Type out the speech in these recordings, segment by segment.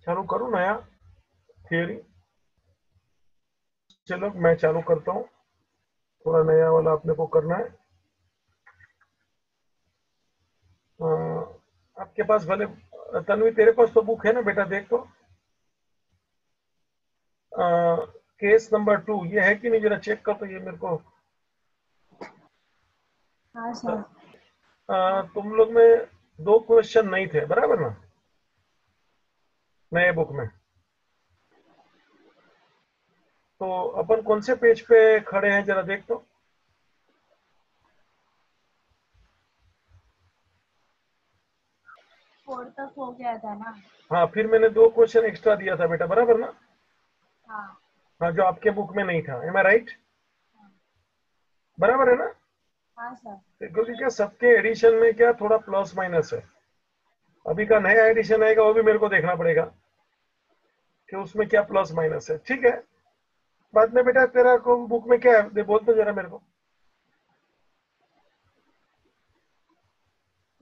चालू करूं नया थियरी? चलो मैं चालू करता हूं, थोड़ा नया वाला अपने को करना है। आपके पास भले, तन्वी तेरे पास तो बुक है ना बेटा, देख तो। केस नंबर 2 ये है कि नहीं, जरा चेक कर तो ये मेरे को। हाँ सर। तुम लोग में 2 क्वेश्चन नहीं थे बराबर ना, नए बुक में? तो अपन कौन से पेज पे खड़े हैं जरा देख तो। 4 तक हो गया था ना। हाँ, फिर मैंने 2 क्वेश्चन एक्स्ट्रा दिया था बेटा, बराबर ना? हाँ। हाँ, जो आपके बुक में नहीं था, एम आई राइट? बराबर है ना? हाँ सर। क्योंकि क्या सबके एडिशन में क्या थोड़ा प्लस माइनस है। अभी का नया एडिशन आएगा वो भी मेरे को देखना पड़ेगा कि उसमें क्या प्लस माइनस है, ठीक है? बाद में बेटा तेरा को बुक में क्या है बोल तो जरा मेरे को।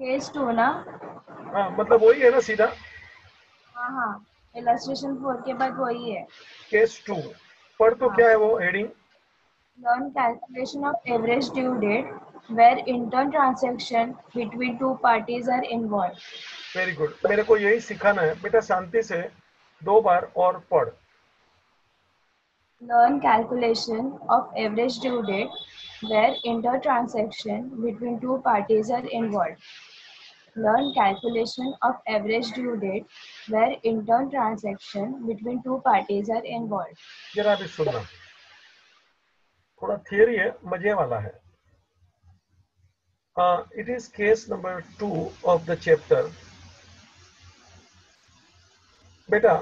केस 2 ना। हाँ मतलब वही है ना सीधा? हाँ हाँ, इलस्ट्रेशन 4 के बाद वही है। केस 2 पर तो हाँ। क्या है वो heading? Learn calculation of average due date where intern transaction between two parties are involved. Very good, मेरे को यही सिखाना है बेटा, शांति से 2 बार और पढ़। Learn calculation of average due date where inter-transaction between two parties are involved. Learn calculation of average due date where inter-transaction between two parties are involved. जरा अभी सुनना, थोड़ा थियरी है, मजे वाला है। It is case number 2 of the chapter. बेटा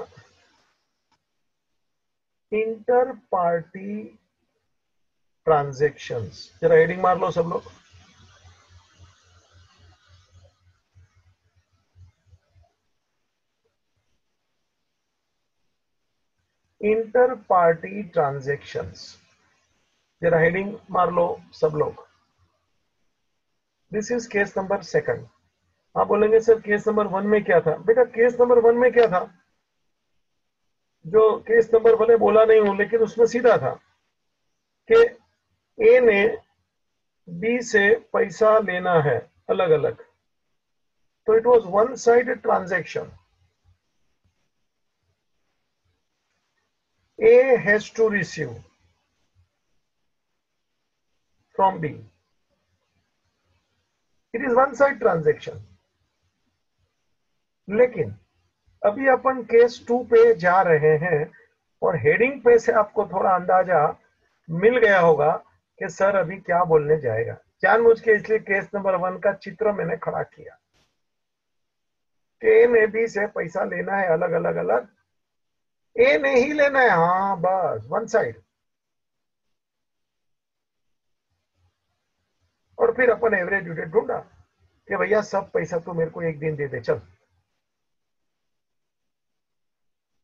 inter party transactions, जरा हेडिंग मार लो सब लोग। इंटर पार्टी ट्रांजेक्शंस, जरा हेडिंग मार लो सब लोग। This is case number 2। आप बोलेंगे सर केस नंबर 1 में क्या था? बेटा केस नंबर 1 में क्या था, जो केस नंबर भले बोला नहीं हूं लेकिन उसमें सीधा था कि ए ने बी से पैसा लेना है अलग अलग, तो it was one side transaction. A has to receive from B. It is one side transaction. लेकिन अभी अपन केस 2 पे जा रहे हैं और हेडिंग पे से आपको थोड़ा अंदाजा मिल गया होगा कि सर अभी क्या बोलने जाएगा। जानबूझ के इसलिए केस नंबर 1 का चित्र मैंने खड़ा किया कि ए ने बी से पैसा लेना है अलग अलग अलग, ए ने ही लेना है, हाँ बस वन साइड। और फिर अपन एवरेज ड्यू डेट ढूंढा कि भैया सब पैसा तो मेरे को एक दिन दे दे चल।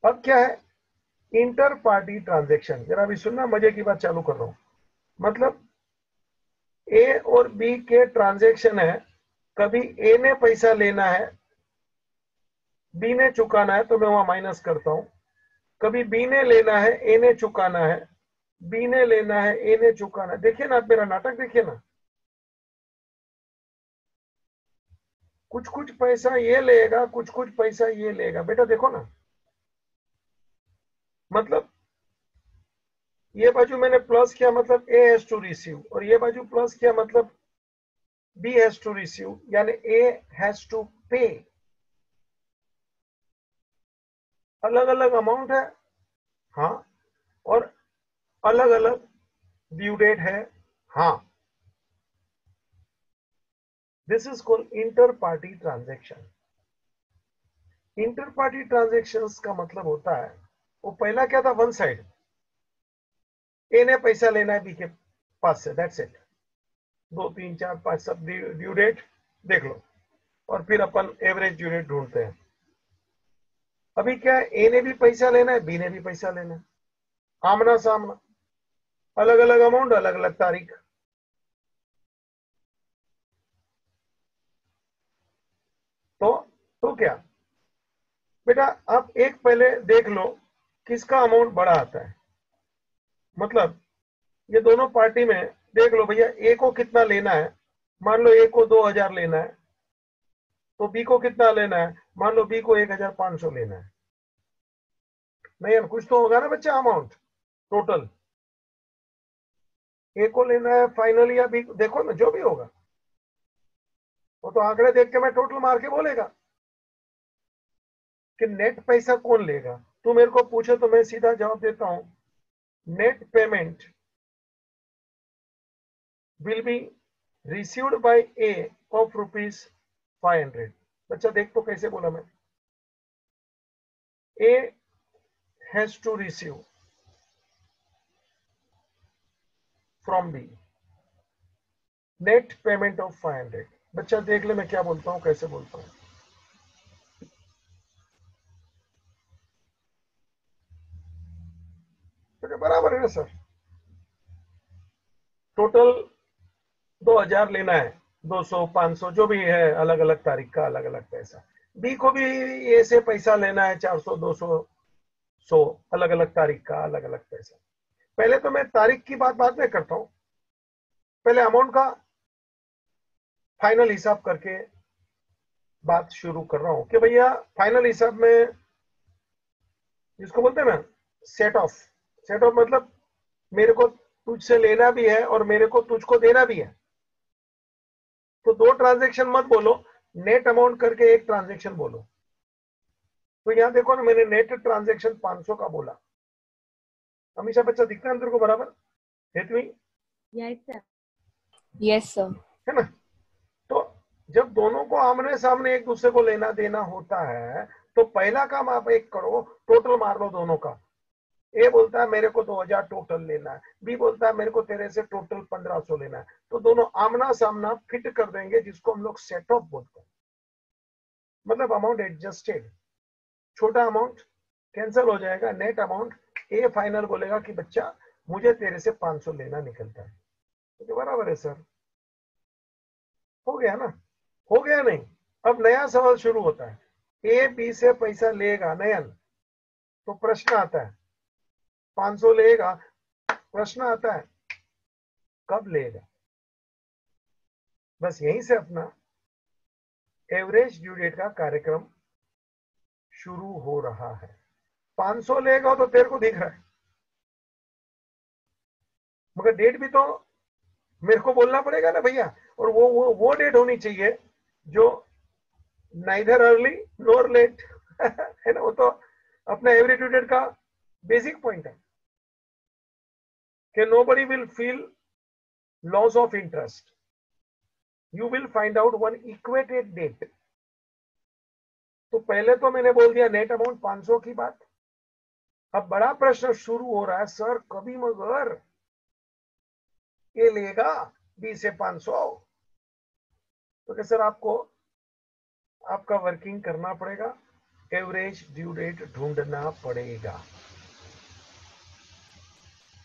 अब क्या है इंटर पार्टी ट्रांजेक्शन, जरा अभी सुनना, मजे की बात चालू कर रहा हूं। मतलब ए और बी के ट्रांजेक्शन है, कभी ए ने पैसा लेना है, बी ने चुकाना है, तो मैं वहां माइनस करता हूं। कभी बी ने लेना है, ए ने चुकाना है, बी ने लेना है, ए ने चुकाना है। देखिए ना आप मेरा नाटक, देखिए ना, कुछ कुछ पैसा ये लेगा, कुछ कुछ पैसा ये लेगा, बेटा देखो ना। मतलब ये बाजू मैंने प्लस किया मतलब ए हैज टू रिसीव, और ये बाजू प्लस किया मतलब बी हैज टू रिसीव, यानी ए हैज टू पे। अलग अलग अमाउंट है, हाँ, और अलग अलग ड्यू डेट है, हाँ। This is called inter party transaction. Inter party transactions का मतलब होता है, वो पहला क्या था, वन साइड, ए ने पैसा लेना है बी के पास से, दैट्स इट। 2 3 4 5 सब ड्यू डेट देख लो, और फिर अपन एवरेज ड्यू डेट ढूंढते हैं। अभी क्या है, ए ने भी पैसा लेना है, बी ने भी पैसा लेना है, आमना सामना, अलग अलग अमाउंट, अलग अलग तारीख। तो क्या बेटा आप एक पहले देख लो किसका अमाउंट बड़ा आता है, मतलब ये दोनों पार्टी में देख लो भैया, ए को कितना लेना है, मान लो ए को 2000 लेना है, तो बी को कितना लेना है, मान लो बी को 1500 लेना है। नहीं कुछ तो होगा ना बच्चा अमाउंट टोटल, ए को लेना है फाइनल या बी, देखो ना जो भी होगा वो तो आंकड़े देख के मैं टोटल मार के बोलेगा कि नेट पैसा कौन लेगा। तू मेरे को पूछे तो मैं सीधा जवाब देता हूं, net payment will be received by A of ₹500। बच्चा देख तो कैसे बोला मैं, A has to receive from B net payment of 500। बच्चा देख ले मैं क्या बोलता हूं, कैसे बोलता हूं। तो बराबर है ना सर, टोटल 2000 लेना है, 200 500 जो भी है, अलग अलग तारीख का अलग अलग पैसा। बी को भी ए से पैसा लेना है 400 200 100, अलग अलग तारीख का अलग अलग पैसा। पहले तो मैं तारीख की बात बाद में करता हूं, पहले अमाउंट का फाइनल हिसाब करके बात शुरू कर रहा हूं कि भैया फाइनल हिसाब में जिसको बोलते हैं ना सेट ऑफ, सेट ऑफ मतलब मेरे को तुझसे लेना भी है और मेरे को तुझको देना भी है। तो दो ट्रांजैक्शन मत बोलो, नेट अमाउंट करके एक ट्रांजैक्शन बोलो। तो यहां देखो ना, मैंने नेट ट्रांजैक्शन 500 का बोला। हमेशा बच्चा दिखता है अंदर को बराबर, हेतवी यस सर। है ना। तो जब दोनों को आमने सामने एक दूसरे को लेना देना होता है तो पहला काम आप एक करो, टोटल मार लो दोनों का। ए बोलता है मेरे को 2000 टोटल लेना है, बी बोलता है मेरे को तेरे से टोटल 1500 लेना है। तो दोनों आमना सामना फिट कर देंगे, जिसको हम लोग सेट ऑफ बोलते हैं, मतलब अमाउंट एडजस्टेड। छोटा अमाउंट कैंसिल हो जाएगा, नेट अमाउंट ए फाइनल बोलेगा कि बच्चा मुझे तेरे से 500 लेना निकलता है। तो बराबर है सर, हो गया ना, हो गया नहीं। अब नया सवाल शुरू होता है, ए बी से पैसा लेगा नयन, तो प्रश्न आता है 500 लेगा, प्रश्न आता है कब लेगा। बस यहीं से अपना एवरेज ड्यू डेट का कार्यक्रम शुरू हो रहा है। 500 लेगा तो तेरे को दिख रहा है, मगर डेट भी तो मेरे को बोलना पड़ेगा ना भैया। और वो डेट होनी चाहिए जो नाइदर अर्ली नोर लेट है ना। वो तो अपना एवरेज ड्यू डेट का बेसिक पॉइंट है कि nobody will feel loss of interest, you will find out one equated date। तो पहले तो मैंने बोल दिया नेट अमाउंट 500 की बात। अब बड़ा प्रश्न शुरू हो रहा है, सर कभी मगर ये लेगा बी से 500, तो सर आपको आपका वर्किंग करना पड़ेगा, एवरेज ड्यू डेट ढूंढना पड़ेगा।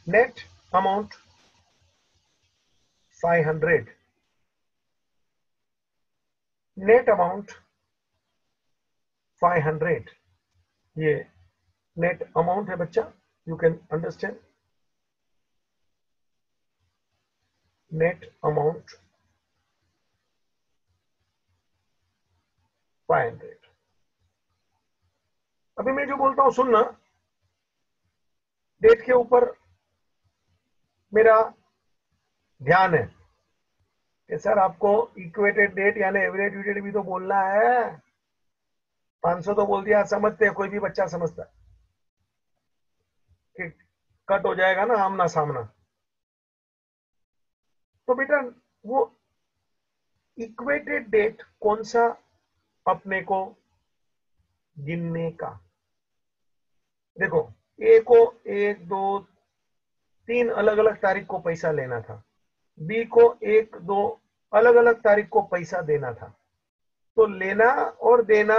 नेट अमाउंट 500, नेट अमाउंट 500, ये नेट अमाउंट है बच्चा, you can understand. Net amount 500। अभी मैं जो बोलता हूं सुनना, डेट के ऊपर मेरा ध्यान है कि सर आपको इक्वेटेड डेट यानी एवरेज ड्यू डेट भी तो बोलना है। 500 तो बोल दिया, समझते हैं, कोई भी बच्चा समझता है कि कट हो जाएगा ना आमना सामना। तो बेटा वो इक्वेटेड डेट कौन सा अपने को गिनने का, देखो ए को 1 2 3 अलग अलग तारीख को पैसा लेना था, बी को 1 2 अलग अलग तारीख को पैसा देना था। तो लेना और देना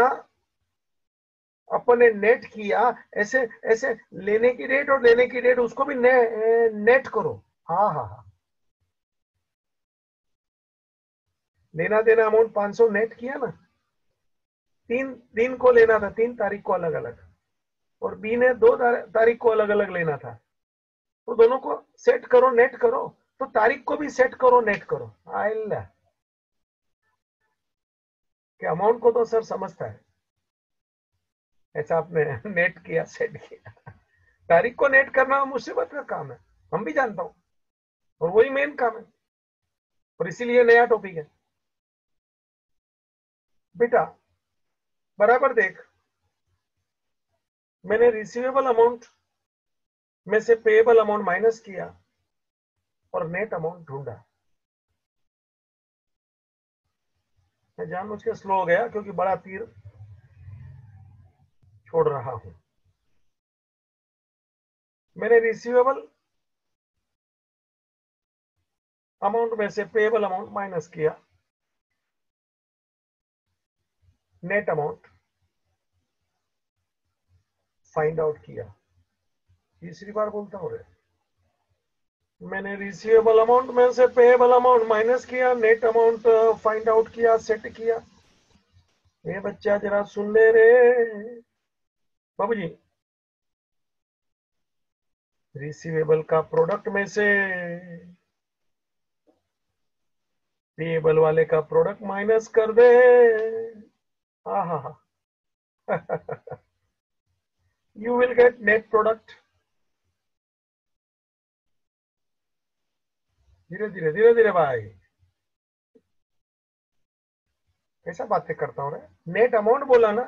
अपन ने नेट किया, ऐसे ऐसे लेने की डेट और देने की डेट उसको भी नेट करो। हाँ हाँ हाँ, लेना देना अमाउंट 500 नेट किया ना, तीन दिन को लेना था, 3 तारीख को अलग अलग, और बी ने 2 तारीख को अलग अलग लेना था। तो दोनों को सेट करो, नेट करो, तो तारीख को भी सेट करो, नेट करो। आइल्ला कि अमाउंट को तो सर समझता है, ऐसा आपने नेट किया, सेट किया। तारीख को नेट करना मुसीबत का काम है, हम भी जानता हूं, और वही मेन काम है, और इसीलिए नया टॉपिक है। बेटा बराबर देख, मैंने रिसीवेबल अमाउंट में से पेएबल अमाउंट माइनस किया और नेट अमाउंट ढूंढा। मैं जानबूझ के स्लो हो गया क्योंकि बड़ा तीर छोड़ रहा हूं। मैंने रिसीवेबल अमाउंट में से पेएबल अमाउंट माइनस किया, नेट अमाउंट फाइंड आउट किया। तीसरी बार बोलता हूं रे, मैंने रिसीवेबल अमाउंट में से पेएबल अमाउंट माइनस किया, नेट अमाउंट फाइंड आउट किया, सेट किया। ये बच्चा जरा सुन ले रे बाबू जी, रिसीवेबल का प्रोडक्ट में से पेएबल वाले का प्रोडक्ट माइनस कर दे। हा you will get net product। धीरे धीरे धीरे धीरे भाई, कैसा बातें करता हूं रे। नेट अमाउंट बोला ना,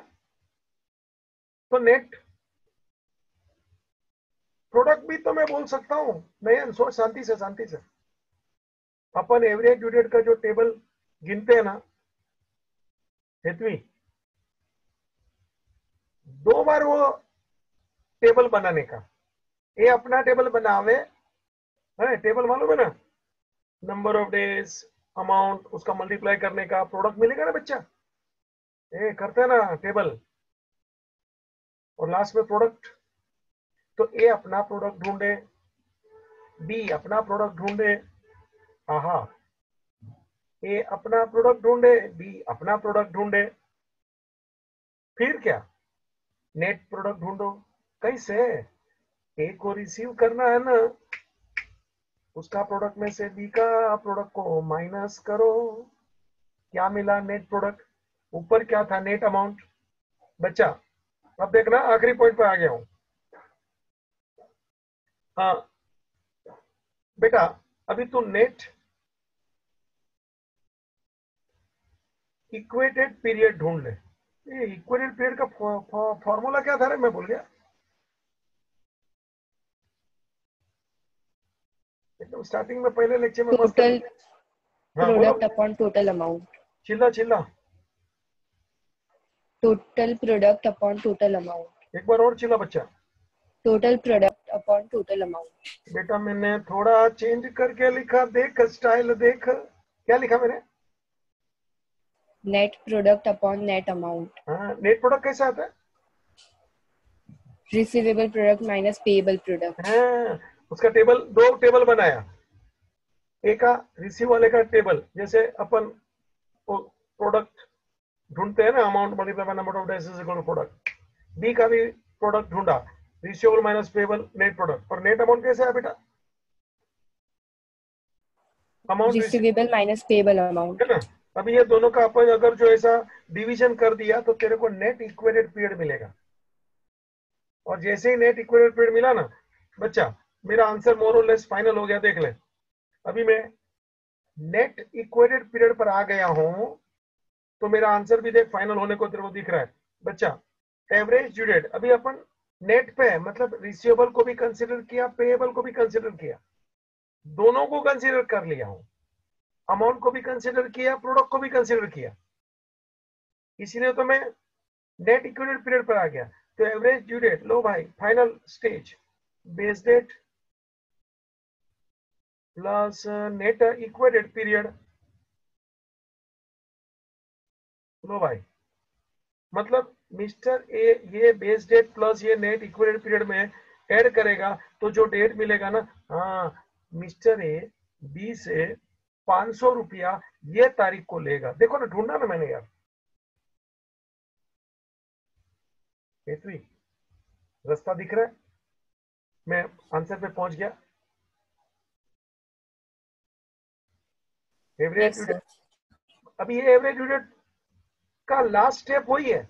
तो नेट प्रोडक्ट भी तो मैं बोल सकता हूं। नहीं, सोच शांति से, शांति से। अपन एवरेज ड्यू डेट का जो टेबल गिनते हैं ना हेतवी, 2 बार वो टेबल बनाने का। ये अपना टेबल बनावे है, टेबल मालूम है ना, नंबर ऑफ डेज, अमाउंट, उसका मल्टीप्लाई करने का प्रोडक्ट मिलेगा ना बच्चा, ये करते हैं ना टेबल, और लास्ट में प्रोडक्ट। तो ए अपना प्रोडक्ट ढूंढे, बी अपना प्रोडक्ट ढूंढे, आहा, ए अपना प्रोडक्ट ढूंढे, बी अपना प्रोडक्ट ढूंढे, फिर क्या, नेट प्रोडक्ट ढूंढो। कैसे, ए को रिसीव करना है ना, उसका प्रोडक्ट में से बी का प्रोडक्ट को माइनस करो, क्या मिला, नेट प्रोडक्ट। ऊपर क्या था, नेट अमाउंट। बच्चा अब देखना, आखिरी पॉइंट पे आ गया हूं। हाँ बेटा, अभी तू नेट इक्वेटेड पीरियड ढूंढ ले। ये इक्वेटेड पीरियड का फॉर्मूला क्या था रे, मैं भूल गया एकदम स्टार्टिंग में, पहले लेक्चर में मस्त। टोटल हाँ बोलो, प्रोडक्ट अपॉन टोटल अमाउंट। चिल्ला चिल्ला, total product upon total amount. एक बार और चिल्ला बच्चा। Total product upon total amount. बेटा मैंने थोड़ा चेंज करके लिखा, देख स्टाइल देख, क्या लिखा मैंने। Net product upon net amount. हाँ, नेट प्रोडक्ट कैसा आता है, receivable product minus payable product. हाँ, उसका टेबल, 2 टेबल बनाया। एक का रिसीव वाले का टेबल, जैसे अपन प्रोडक्ट ढूंढते हैं ना, amount multiply by number of days is equal to product. B का भी प्रोडक्ट ढूंढा, receivable minus payable, net product. और नेट अमाउंट कैसे है बेटा, amount receivable minus payable amount, है ना। अभी ये दोनों का अपन अगर जो ऐसा डिवीजन कर दिया तो तेरे को नेट इक्वेटेड पीरियड मिलेगा। और जैसे ही नेट इक्वेटेड पीरियड मिला ना बच्चा, मेरा आंसर मोर और लेस फाइनल हो गया। देख ले, अभी मैं नेट इक्वेटेड पीरियड पर आ गया हूं, तो मेरा आंसर भी देख फाइनल होने को तेरे को दिख रहा है बच्चा। एवरेज ड्यू डेट, अभी अपन नेट पे है, मतलब रिसीवेबल को भी कंसिडर किया, पेएबल को भी कंसिडर किया, दोनों को कंसिडर कर लिया हूं, अमाउंट को भी कंसिडर किया, प्रोडक्ट को भी कंसिडर किया, इसीलिए तो मैं नेट इक्वेटेड पीरियड पर आ गया। तो एवरेज ड्यू डेट, लो भाई, final stage, base date plus net equated period. लो भाई, मतलब मिस्टर ए ये बेस डेट प्लस ये नेट इक्वेटेड पीरियड में ऐड करेगा तो जो डेट मिलेगा ना, हाँ, मिस्टर ए बी से 500 रुपया ये तारीख को लेगा। देखो ना, ढूंढना ना मैंने यार, हेतवी, रास्ता दिख रहा है? मैं आंसर पे पहुंच गया। Average Yes, due sir. Date, अभी ये एवरेज ड्यू डेट का लास्ट स्टेप वही है,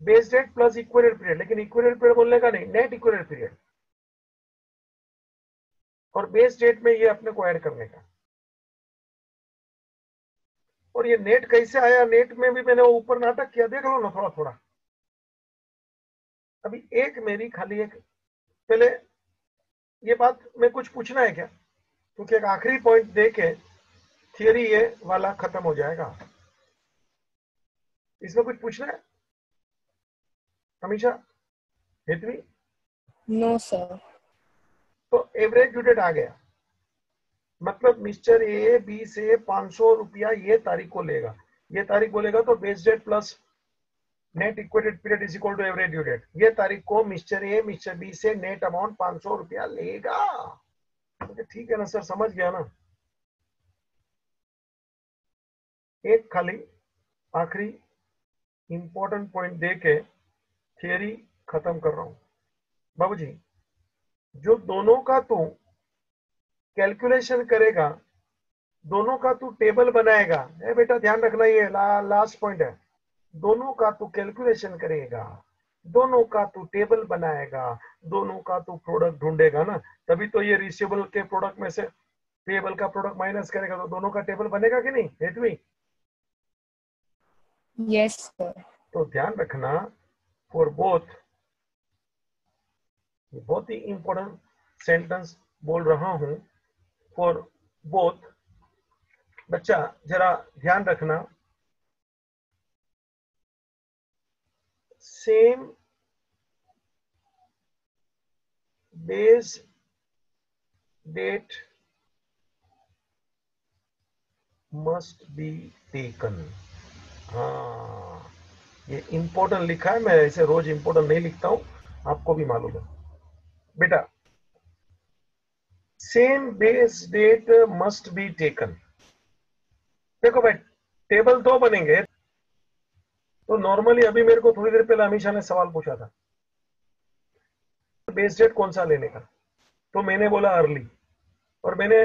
base date plus equal period, लेकिन इक्वल पीरियड बोलने का नहीं, नेट इक्वल पीरियड, और बेस डेट में ये अपने को ऐड करने का। और ये नेट कैसे आया, नेट में भी मैंने ऊपर नाटक किया, देख लो ना थोड़ा थोड़ा। अभी एक मेरी खाली एक, पहले ये बात में कुछ पूछना है क्या? क्योंकि एक आखिरी पॉइंट दे के थियरी ये वाला खत्म हो जाएगा। इसमें कुछ पूछना है हमेशा हेतवी? No, sir. तो एवरेज ड्यू डेट आ गया, मतलब मिस्टर ए बी से 500 रुपया ये तारीख को लेगा, ये तारीख बोलेगा तो base date plus net equated period is equal to average due date. ये तारीख को मिस्टर ए मिस्टर बी से नेट अमाउंट 500 रुपया लेगा। तो ठीक है ना सर, समझ गया ना? एक खाली आखिरी इंपॉर्टेंट पॉइंट दे के थियरी खत्म कर रहा हूं। बाबूजी, जो दोनों का तू कैलकुलेशन करेगा, दोनों का तू टेबल बनाएगा, ए बेटा ध्यान रखना, ये लास्ट पॉइंट है, दोनों का तू कैलकुलेशन करेगा, दोनों का तू टेबल बनाएगा, दोनों का तू प्रोडक्ट ढूंढेगा ना, तभी तो ये रिसीवेबल के प्रोडक्ट में से पेबल का प्रोडक्ट माइनस करेगा, तो दोनों का टेबल बनेगा कि नहीं हेतवी? Yes, sir. तो ध्यान रखना, फॉर बोथ, बहुत ही इंपॉर्टेंट सेंटेंस बोल रहा हूं, फॉर बोथ। बच्चा जरा ध्यान रखना, same base date must be taken. हाँ, ये इंपॉर्टेंट लिखा है, मैं ऐसे रोज इंपॉर्टेंट नहीं लिखता हूं, आपको भी मालूम है बेटा। Same base date must be taken. देखो भाई, टेबल दो बनेंगे, तो नॉर्मली अभी मेरे को थोड़ी देर पहले अमीशा ने सवाल पूछा था बेस डेट कौन सा लेने का, तो मैंने बोला अर्ली, और मैंने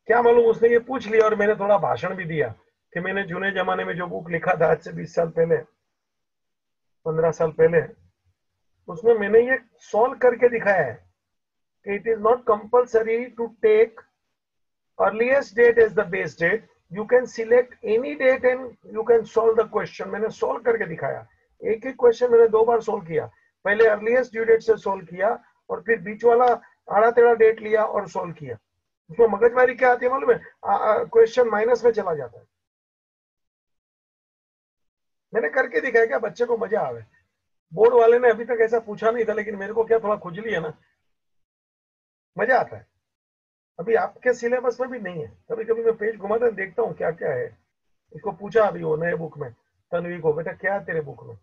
क्या मालूम उसने ये पूछ लिया, और मैंने थोड़ा भाषण भी दिया कि मैंने जूने जमाने में जो बुक लिखा था आज से 20 साल पहले, 15 साल पहले, उसमें मैंने ये सॉल्व करके दिखाया है कि it is not compulsory to take earliest date as the base date, you can select any date and you can solve the question. मैंने सॉल्व करके दिखाया, एक एक क्वेश्चन मैंने 2 बार सॉल्व किया, पहले अर्लीस्ट ड्यू डेट से सॉल्व किया, और फिर बीच वाला आड़ा टेढ़ा डेट लिया और सॉल्व किया। उसमें मगजमारी क्या आती है मालूम है? क्वेश्चन माइनस में चला जाता है। मैंने करके दिखाया, क्या बच्चे को मजा आवे। बोर्ड वाले ने अभी तक ऐसा पूछा नहीं था, लेकिन मेरे को क्या थोड़ा खुजली है ना, मजा आता है। अभी आपके सिलेबस में भी नहीं है, कभी कभी मैं पेज घुमाता देखता हूँ क्या क्या है। इसको पूछा अभी वो नए बुक में तन्वी को, बेटा क्या है तेरे बुक में,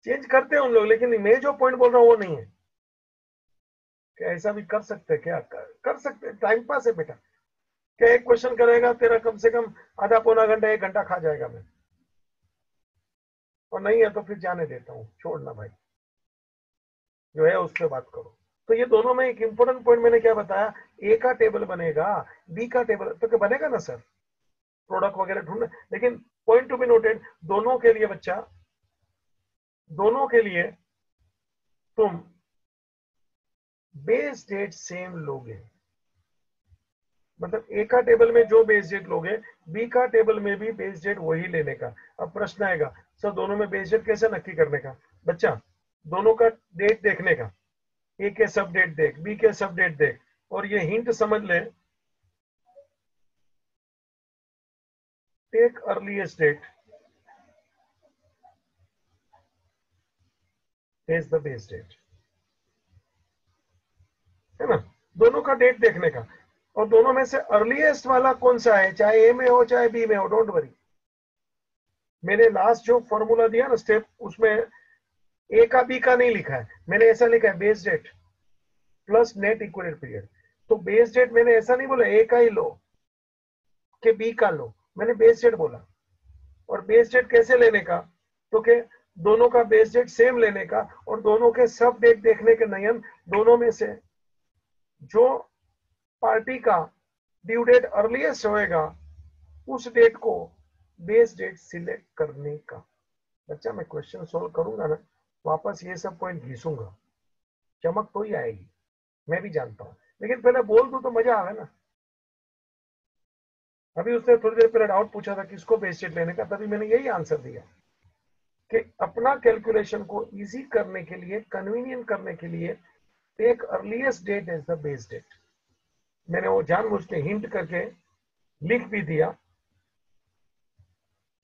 चेंज करते हैं उन लोग, लेकिन मैं जो पॉइंट बोल रहा हूँ वो नहीं है। क्या ऐसा भी कर सकते हैं क्या? कर सकते हैं, टाइम पास है बेटा। क्या एक क्वेश्चन करेगा तेरा कम से कम आधा पौना घंटा 1 घंटा खा जाएगा मैं, और नहीं है तो फिर जाने देता हूँ, छोड़ना भाई, जो है उस पर बात करो। तो ये दोनों में एक इंपॉर्टेंट पॉइंट मैंने क्या बताया, ए का टेबल बनेगा, बी का टेबल तो क्या बनेगा ना सर, प्रोडक्ट वगैरह ढूंढना। लेकिन पॉइंट टू बी नोटेड, दोनों के लिए बच्चा, दोनों के लिए तुम बेस डेट सेम लोगे, मतलब ए का टेबल में जो बेस डेट लोगे, बी का टेबल में भी बेस डेट वही लेने का। अब प्रश्न आएगा सर दोनों में बेस डेट कैसे नक्की करने का? बच्चा, दोनों का डेट देखने का, ए के सब डेट देख, बी के सब डेट देख, और ये हिंट समझ ले, take earliest date is the base date, है ना? दोनों का डेट देखने का, और दोनों में से अर्लीस्ट वाला कौन सा है, चाहे ए में हो चाहे बी में हो, डोंट वरी। मैंने लास्ट जो फॉर्मूला दिया ना स्टेप, उसमें ए का बी का नहीं लिखा है, मैंने ऐसा लिखा है base date plus net equal period. तो बेस डेट मैंने ऐसा नहीं बोला ए का ही लो कि बी का लो, मैंने बेस डेट बोला। और बेस डेट कैसे लेने का? तो के दोनों का बेस डेट सेम लेने का और दोनों के सब डेट देखने के नियम, दोनों में से जो पार्टी का ड्यू डेट अर्लीस्ट होएगा उस डेट को बेस डेट सिलेक्ट करने का। बच्चा मैं क्वेश्चन सॉल्व करूंगा ना, वापस ये सब पॉइंट घिसूंगा, चमक तो ही आएगी, मैं भी जानता हूं, लेकिन पहले बोल दूं तो मजा आवे ना। अभी उसने थोड़ी देर पहले डाउट पूछा था किसको बेस डेट लेने का, तभी मैंने यही आंसर दिया कि अपना कैलकुलेशन को इजी करने के लिए, कन्वीनियंट करने के लिए take earliest date as the base date. मैंने वो जानबूझ के हिंट करके लिख भी दिया,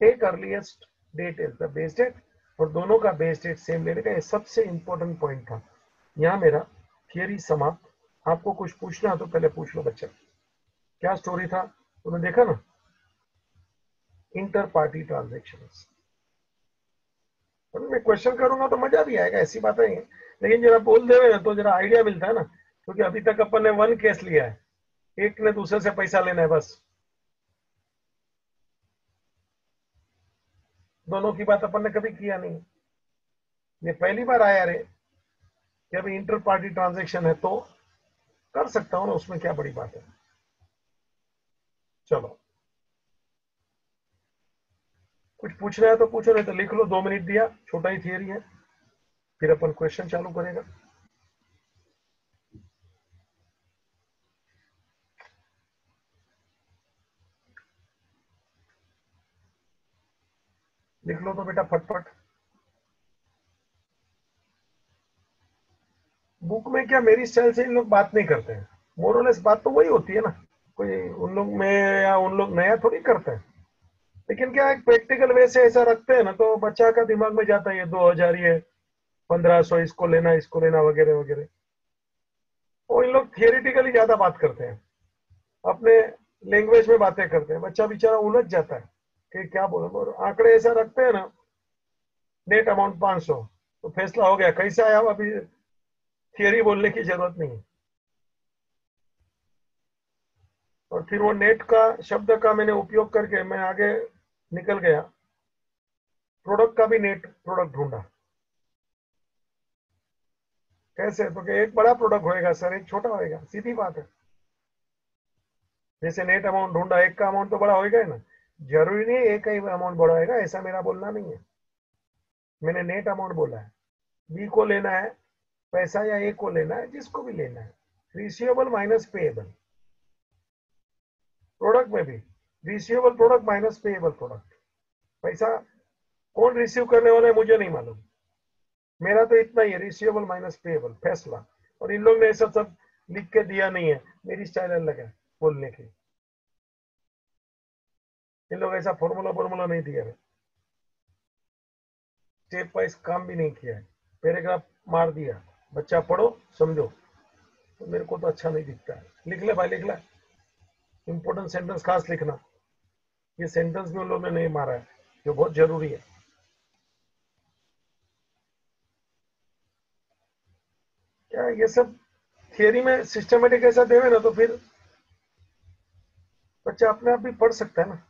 take earliest date as the base date, और दोनों का बेस डेट सेम लेने का। ये सबसे इंपॉर्टेंट पॉइंट था। यहां मेरा थियरी समाप्त। आपको कुछ पूछना तो पहले पूछ लो बच्चा। क्या स्टोरी था तुमने देखा ना, इंटर पार्टी ट्रांजेक्शंस। मैं क्वेश्चन करूंगा तो मजा भी आएगा, ऐसी बात नहीं है, लेकिन जरा बोल देवे ना तो जरा आइडिया मिलता है ना, क्योंकि अभी तक अपन ने वन केस लिया है, एक ने दूसरे से पैसा लेना है बस, दोनों की बात अपन ने कभी किया नहीं। ये पहली बार आया रे कि अभी इंटर पार्टी ट्रांजेक्शन है तो कर सकता हूं ना, उसमें क्या बड़ी बात है। चलो कुछ पूछना है तो पूछो, नहीं तो लिख लो, 2 मिनट दिया, छोटा ही थियरी है, फिर अपन क्वेश्चन चालू करेगा। लिख लो तो बेटा फटफट। बुक में क्या मेरी स्टाइल से इन लोग बात नहीं करते हैं, मोरलेस बात तो वही होती है ना, कोई उन लोग में या उन लोग नया थोड़ी करते हैं, लेकिन क्या एक प्रैक्टिकल वे से ऐसा रखते हैं ना तो बच्चा का दिमाग में जाता है ये 2000, ये 1500, इसको लेना वगैरह वगैरह। वो इन लोग थियोरिटिकली ज्यादा बात करते हैं, अपने लैंग्वेज में बातें करते हैं, बच्चा बेचारा उलझ जाता है कि क्या बोलो, और आंकड़े ऐसा रखते हैं ना, नेट अमाउंट 500 तो फैसला हो गया, कैसे आया, अभी थियरी बोलने की जरूरत नहीं है। और फिर वो नेट का शब्द का मैंने उपयोग करके मैं आगे निकल गया, प्रोडक्ट का भी नेट प्रोडक्ट ढूंढा। कैसे, तो कि एक बड़ा प्रोडक्ट होएगा सर, एक छोटा होएगा, सीधी बात है। जैसे नेट अमाउंट ढूंढा, एक का अमाउंट तो बड़ा होएगा ही ना, जरूरी नहीं एक ही अमाउंट बड़ा होएगा, ऐसा मेरा बोलना नहीं है। मैंने नेट अमाउंट बोला है, बी को लेना है पैसा या ए को लेना है, जिसको भी लेना है, रिसीवेबल माइनस पेएबल। प्रोडक्ट में भी receivable product minus payable product. पैसा कौन रिसीव करने वाला है मुझे नहीं मालूम, मेरा तो इतना ही है, रिसीवेबल माइनस पेएबल, फैसला। और इन लोग ने ऐसा सब लिख के दिया नहीं है, मेरी स्टाइल अलग है बोलने की, इन लोग ऐसा फॉर्मूला नहीं दिया है, स्टेप वाइज काम भी नहीं किया है, पैराग्राफ मार दिया, बच्चा पढ़ो समझो, तो मेरे को तो अच्छा नहीं दिखता है। लिख ले भाई, लिख ले, इंपोर्टेंट सेंटेंस खास लिखना, ये सेंटेंस भी उन लोगों ने नहीं मारा है जो बहुत जरूरी है। क्या ये सब थियरी में सिस्टमेटिक ऐसा देवे ना तो फिर बच्चा अपने आप भी पढ़ सकता है ना,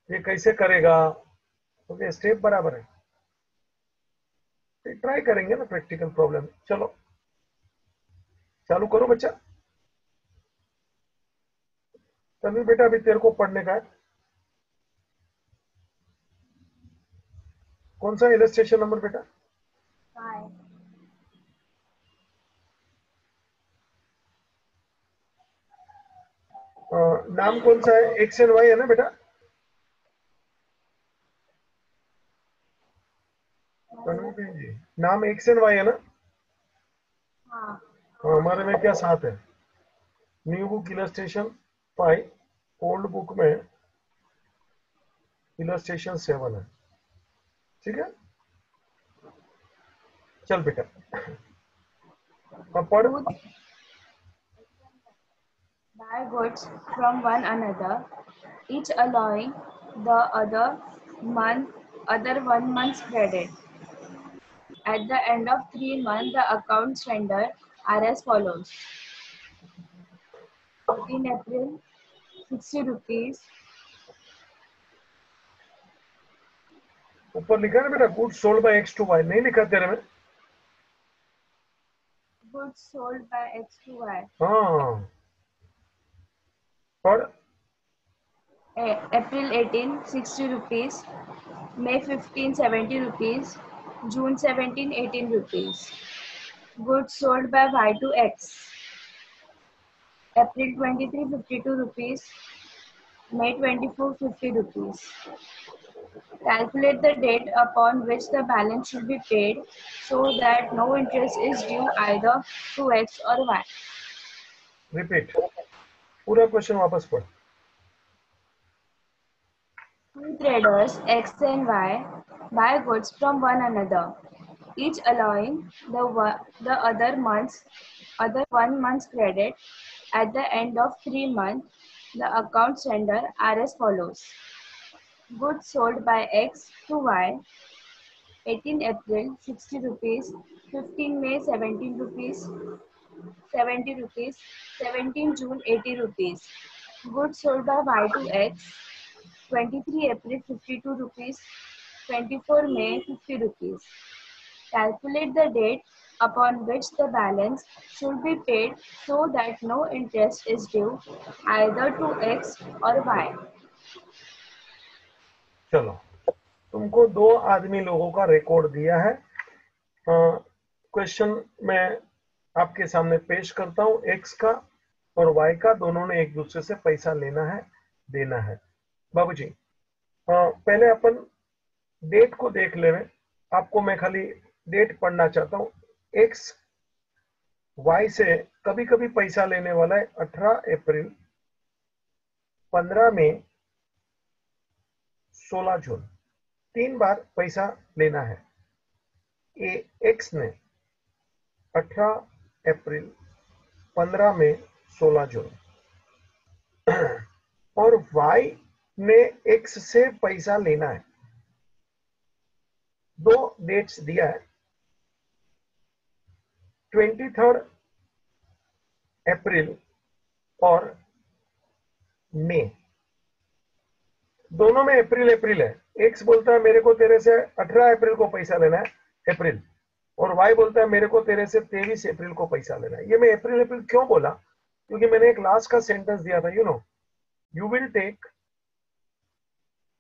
ये कैसे करेगा, तो ये स्टेप बराबर है, ट्राई करेंगे ना प्रैक्टिकल प्रॉब्लम। चलो चालू करो बच्चा। तभी बेटा अभी तेरे को पढ़ने का है, कौन सा इलस्ट्रेशन नंबर बेटा? नाम कौन सा है, एक्स एंड वाई है ना बेटा? जी नाम एक्स एंड वाई है ना? हाँ। हमारे में क्या साथ है, new book illustration 5, old book में इलस्ट्रेशन 7 है, ठीक है। चल बेटा अब पढ़। Buy goods from one another, each allowing the other 1 month's credit. At the end of 3 months, the accounts render are as follows: 14 April, 60 rupees. ऊपर लिखा है ना बेटा, goods sold by X to Y, नहीं लिखा तेरे में? Goods sold by X to Y. हाँ, और April 18, 60 rupees. May 15, 70 rupees. June 17, 18 rupees. Goods sold by Y to X. April 23, 52 rupees. May 24, 50 rupees. Calculate the date upon which the balance should be paid so that no interest is due either to X or Y. Repeat, पूरा question वापस पढ़। Two traders X and Y buy goods from one another, each allowing the other 1 month's credit. At the end of 3 months, the accounts render are as follows. Goods sold by X to Y, 18 April 60 rupees, 15 May 17 rupees, 70 rupees, 17 June 80 rupees. Goods sold by Y to X, 23 April 52 rupees, 24 May 50 rupees. Calculate the date upon which the balance should be paid so that no interest is due either to X or Y. चलो, तुमको 2 आदमी लोगों का record दिया है। Question मैं आपके सामने पेश करता हूं। एक्स का और वाई का, दोनों ने एक दूसरे से पैसा लेना है, देना है। बाबूजी, पहले अपन डेट को देख ले। आपको मैं खाली डेट पढ़ना चाहता हूं। एक्स वाई से कभी कभी पैसा लेने वाला है 18 अप्रैल, 15 मई, 16 जून, 3 बार पैसा लेना है। एक्स ने 18 अप्रैल, 15 मई, 16 जून, और वाई ने एक्स से पैसा लेना है। 2 डेट्स दिया है, 23 अप्रैल और मई। दोनों में अप्रैल अप्रैल है। एक्स बोलता है मेरे को तेरे से 18 अप्रैल को पैसा लेना है, अप्रैल, और वाई बोलता है मेरे को तेरे से 23 अप्रैल को पैसा लेना है। ये मैं अप्रैल अप्रैल क्यों बोला? क्योंकि मैंने एक लास्ट का सेंटेंस दिया था, you will take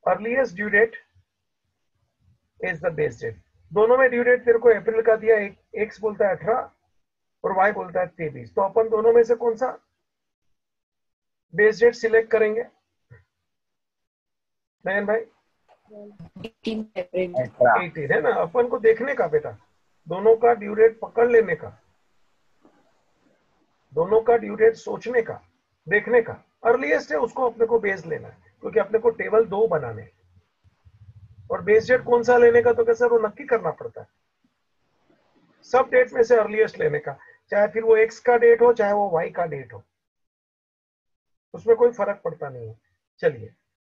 earliest due date is the best date. दोनों में ड्यू डेट तेरे को अप्रैल का दिया, एक्स बोलता है 18 और वाई बोलता है 23। तो अपन दोनों में से कौन सा बेस्ट डेट सिलेक्ट करेंगे नयन भाई? 18 अप्रैल। 18 है ना। अपन को देखने का बेटा, दोनों का ड्यू डेट पकड़ लेने का, दोनों का ड्यू डेट सोचने का, देखने का। अर्लीस्ट है उसको अपने को बेस लेना है, क्योंकि अपने को टेबल 2 बनाने हैं। और बेस डेट कौन सा लेने का तो कैसे वो नक्की करना पड़ता है। सब डेट में से अर्लीस्ट लेने का, चाहे फिर वो एक्स का डेट हो चाहे वो वाई का डेट हो, उसमें कोई फर्क पड़ता नहीं है। चलिए,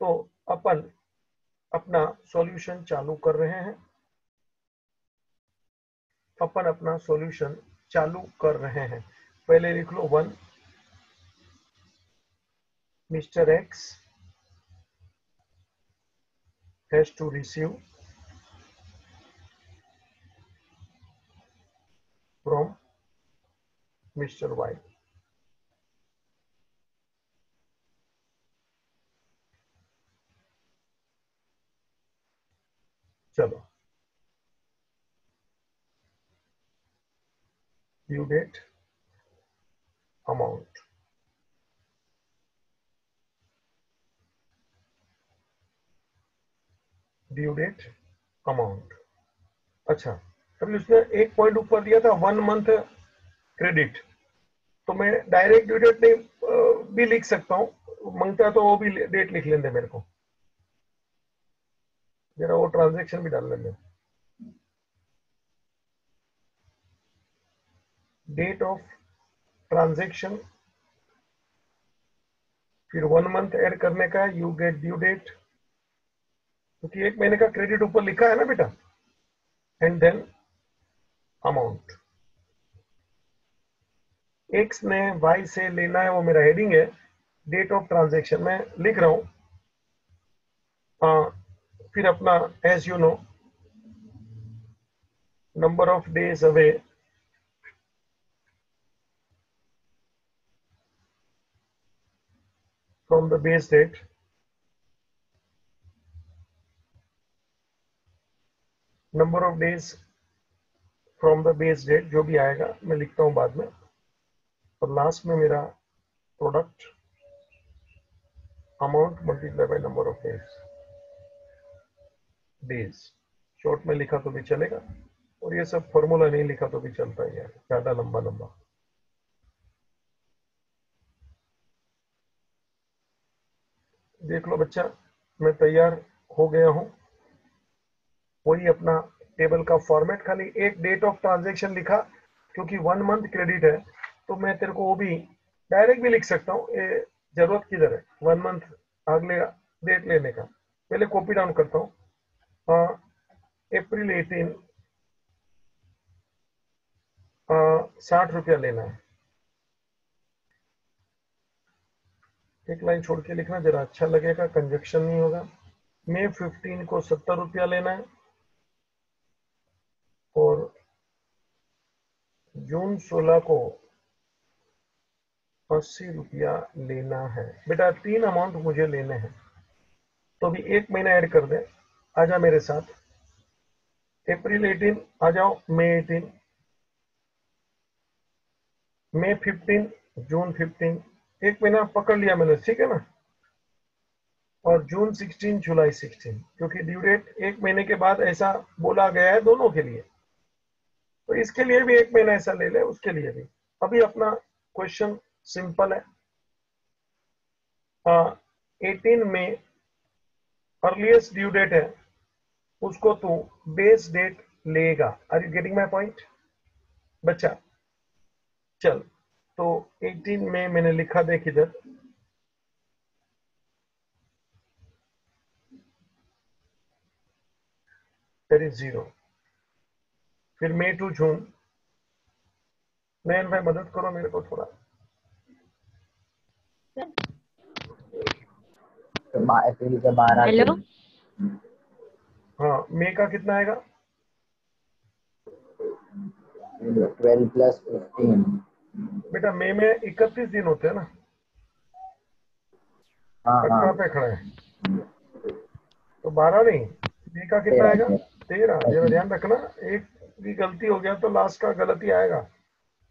तो अपन अपना सॉल्यूशन चालू कर रहे हैं। अपन अपना सॉल्यूशन चालू कर रहे हैं। पहले लिख लो 1, mister X has to receive from Mr. Y. चलो, due date, amount, due date, amount. अच्छा, अभी उसने एक पॉइंट ऊपर दिया था 1 मंथ क्रेडिट, तो मैं डायरेक्ट ड्यू डेट नहीं भी लिख सकता हूँ, मांगता तो वो भी डेट लिख लेंगे मेरे को, जरा वो ट्रांजैक्शन भी डाल लेंगे। डेट ऑफ ट्रांजैक्शन, फिर 1 मंथ ऐड करने का, यू गेट ड्यू डेट, क्योंकि 1 महीने का क्रेडिट ऊपर लिखा है ना बेटा, एंड देन अमाउंट। एक्स ने वाई से लेना है, वो मेरा हेडिंग है। डेट ऑफ ट्रांजैक्शन मैं लिख रहा हूं, फिर अपना as you know number of days away from the base date, number of days from the base date, जो भी आएगा मैं लिखता हूं बाद में, और लास्ट में मेरा product amount multiply by number of days. Short में लिखा तो भी चलेगा, और ये सब फॉर्मूला नहीं लिखा तो भी चलता ही है, ज्यादा लंबा लंबा। देख लो बच्चा, मैं तैयार हो गया हूं। वही अपना टेबल का फॉर्मेट, खाली एक डेट ऑफ ट्रांजैक्शन लिखा, क्योंकि 1 मंथ क्रेडिट है, तो मैं तेरे को वो भी डायरेक्ट भी लिख सकता हूँ, ये जरूरत किधर है 1 मंथ अगले डेट लेने का। पहले कॉपी डाउन करता हूँ। अप्रैल 18 ₹60 लेना है। एक लाइन छोड़ के लिखना, जरा अच्छा लगेगा, कंजक्शन नहीं होगा। मई 15 को ₹70 लेना है, और जून 16 को ₹80 लेना है। बेटा 3 अमाउंट मुझे लेने हैं, तो भी एक महीना ऐड कर दे। आजा मेरे साथ, अप्रैल 18 आ जाओ, मई 18, मई 15, जून 15, एक महीना पकड़ लिया मैंने, ठीक है ना। और जून 16, जुलाई 16, क्योंकि ड्यू डेट एक महीने के बाद ऐसा बोला गया है दोनों के लिए, तो इसके लिए भी एक महीना ऐसा ले ले, उसके लिए भी। अभी अपना क्वेश्चन सिंपल है। 18 में अर्लीस्ट ड्यू डेट है, उसको तू बेस डेट लेगा। Are you getting my point बच्चा? चल, तो 18 में मैंने लिखा, देख इधर, देयर इज 0। फिर मई टू जून, नयन भाई मदद करो मेरे को थोड़ा। अप्रैल के 12 हेलो। हाँ, मई का कितना आएगा? 12 + 15। बेटा मई में 31 दिन होते हैं ना। हाँ कट हाँ, कहाँ पे खड़ा है? तो 12 नहीं, मई का कितना आएगा? 13। जरा ध्यान रखना, एक भी गलती हो गया तो लास्ट का गलती आएगा।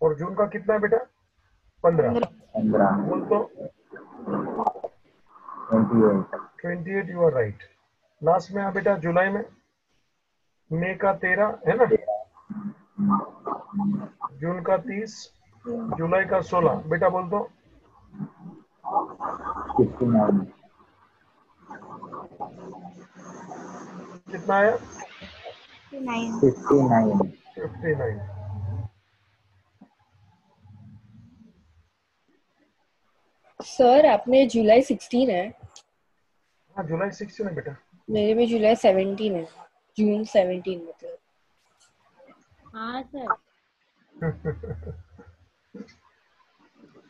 और जून का कितना है बेटा? 15। 15, बोल तो 28, 28, यू आर राइट। लास्ट में आ बेटा जुलाई में, मई का 13 है ना, जून का 30, जुलाई का 16। बेटा बोल तो 59, कितना आया? 59। 59। सर आपने जुलाई 16 है, हाँ, जुलाई 16 है बेटा। मेरे में जुलाई 17 है, जून 17 मतलब। हाँ सर।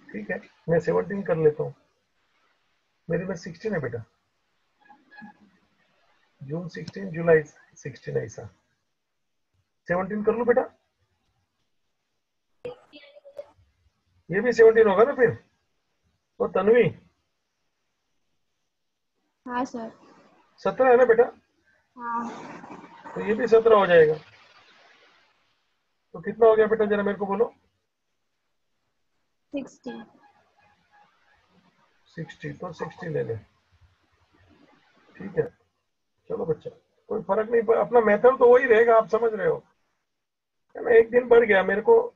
ठीक है, मैं 17 कर लेता हूँ। मेरे में 16 है बेटा, जून 16, जुलाई 16, ऐसा 17 कर लो बेटा। ये भी 17 होगा ना फिर? तो तन्वी हाँ सर। 17 है ना बेटा? हाँ। तो ये भी 17 हो जाएगा। तो कितना हो गया बेटा, जरा मेरे को बोलो। 60। 60, तो 60 ले ले। ठीक है, चलो बच्चा, कोई फर्क नहीं पड़ा, अपना मेथड तो वही रहेगा, आप समझ रहे हो है ना। एक दिन बढ़ गया, मेरे को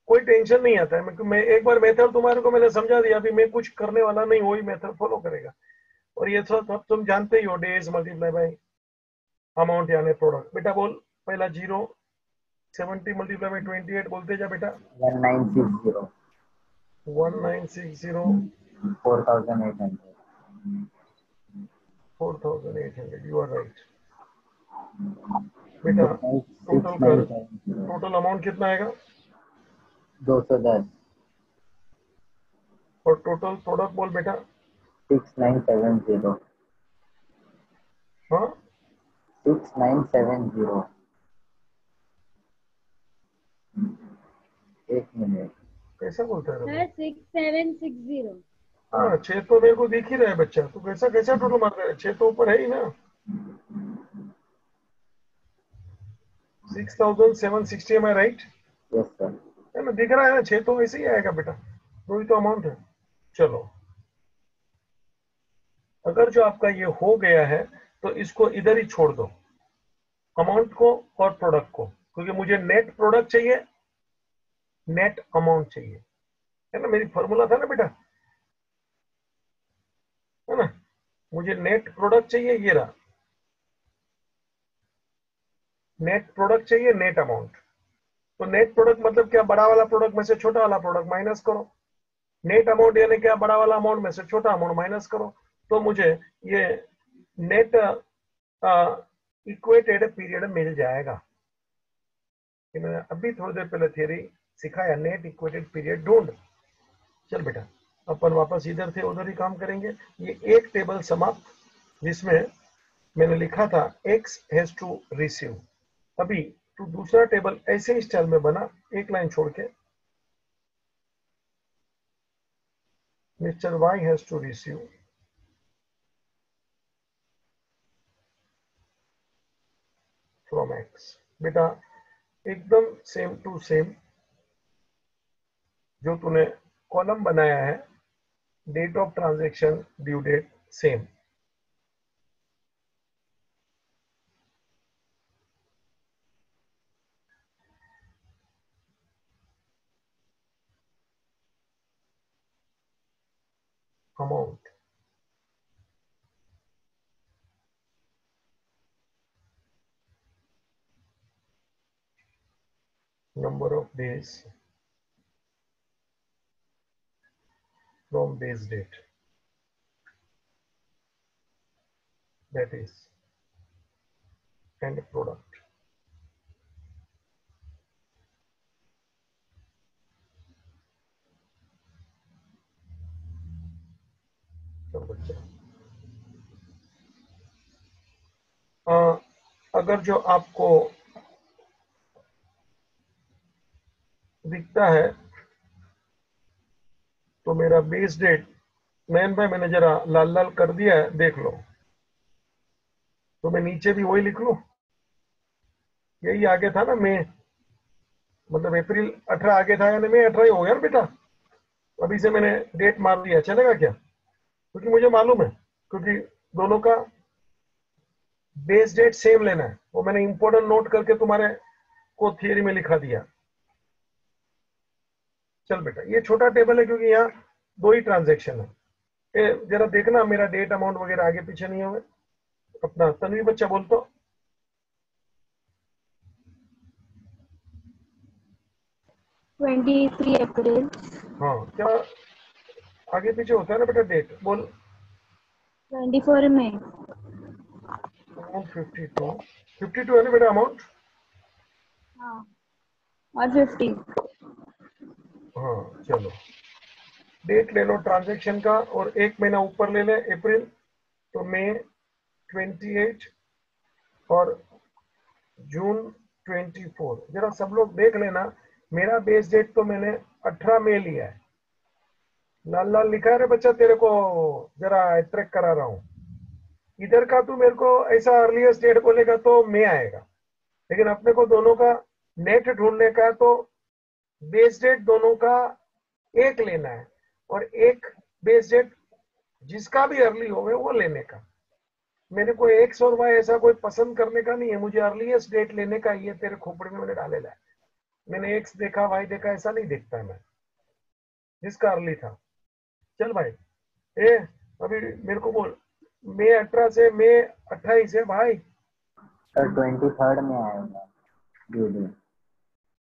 कोई टेंशन नहीं आता है। मैं एक बार मेथड तुम्हारे को मैंने समझा दिया, अभी मैं कुछ करने वाला नहीं, वही मेथड फॉलो करेगा। और ये सब तुम जानते ही हो, डेज मल्टीप्लाई बाय अमाउंट यानी प्रोडक्ट। बेटा बोल, पहला 0, 70 मल्टीप्लाई बाय 28, बोलते जा बेटा। 1960, 1960, 4800, 4800, यू आर राइट बेटा। टोटल कर, 6970, टोटल अमाउंट कितना आएगा? 210, और टोटल प्रोडक्ट बोल बेटा। 6970, हाँ, 6970. एक मिनट. कैसा बोलता है रे सर भाई? 6760. हाँ 6 तो मेरे को दिख ही रहा है बच्चा, तो कैसा कैसा टोटल मार रहा है? 6 तो ऊपर है ही ना. 6760 एम आई राइट? Yes sir. है ना, दिख रहा है ना? 6 तो ऐसे ही आएगा बेटा, दो ही तो अमाउंट है. चलो, अगर जो आपका ये हो गया है तो इसको इधर ही छोड़ दो, अमाउंट को और प्रोडक्ट को, क्योंकि मुझे नेट प्रोडक्ट चाहिए, नेट अमाउंट चाहिए. है ना, मेरी फॉर्मूला था ना बेटा, है ना. मुझे नेट प्रोडक्ट चाहिए, ये रहा नेट प्रोडक्ट चाहिए, नेट अमाउंट. तो नेट प्रोडक्ट मतलब क्या? बड़ा वाला प्रोडक्ट में से छोटा वाला प्रोडक्ट माइनस करो. नेट अमाउंट यानी क्या? बड़ा वाला अमाउंट में से छोटा अमाउंट माइनस करो. तो मुझे ये नेट इक्वेटेड पीरियड मिल जाएगा. कि मैंने अभी थोड़ी देर पहले थियरी सिखाया, नेट इक्वेटेड पीरियड ढूंढ. चल बेटा, अपन वापस इधर थे उधर ही काम करेंगे. ये एक टेबल समाप्त, जिसमें मैंने लिखा था x हैज टू रिसीव. अभी तो दूसरा टेबल ऐसे ही स्टाइल में बना, एक लाइन छोड़ के, mister y has to receive from x. बेटा एकदम सेम टू सेम जो तूने कॉलम बनाया है, date of transaction, due date same. Amount, number of days from base date, that is, and product. तो बच्चा अगर जो आपको दिखता है तो मेरा बेस डेट, मैन भाई मैंने जरा लाल लाल कर दिया है, देख लो. तो मैं नीचे भी वही लिख लूं? यही आगे था ना, मई, मतलब अप्रैल 18 आगे था, यानी मई 18 ही हो गया ना बेटा. अभी से मैंने डेट मार दिया, चलेगा क्या? क्योंकि मुझे मालूम है, क्योंकि दोनों का बेस डेट सेम लेना है. वो मैंने इंपॉर्टेंट नोट करके तुम्हारे को थियरी में लिखा दिया. चल बेटा, ये छोटा टेबल है क्योंकि यहाँ दो ही ट्रांजेक्शन है. जरा देखना मेरा डेट अमाउंट वगैरह आगे पीछे नहीं होगा. अपना तन्वी बच्चा बोल तो. 23 अप्रैल. हाँ, क्या आगे पीछे होता है ना बेटा डेट? बोल. 24 मई. अमाउंट 52 है ना बेटा अमाउंट? हाँ, और 50. हाँ चलो, डेट ले लो ट्रांजेक्शन का और एक महीना ऊपर ले ले, अप्रैल. तो मई 28 और जून 24. जरा सब लोग देख लेना, मेरा बेस डेट तो मैंने 18 मई लिया है. लाल लाल लिखा है रे बच्चा, तेरे को जरा अट्रैक्ट करा रहा हूं. इधर का तू मेरे को ऐसा अर्लीस्ट डेट बोलेगा तो मई आएगा, लेकिन अपने को दोनों का नेट ढूंढने का, तो बेस डेट दोनों का एक लेना है, और एक बेस डेट जिसका भी अर्ली हो गए वो लेने का. मेरे को एक्स और वाई ऐसा कोई पसंद करने का नहीं है, मुझे अर्लीस्ट डेट लेने का. ये तेरे खोपड़े में मैंने डालेला है. मैंने एक्स देखा वाई देखा ऐसा नहीं देखता है मैं, जिसका अर्ली था. चल भाई, ए अभी मेरे को बोल, मई 18 से मई 28 है भाई. सर 23rd में आएगा ड्यू डेट.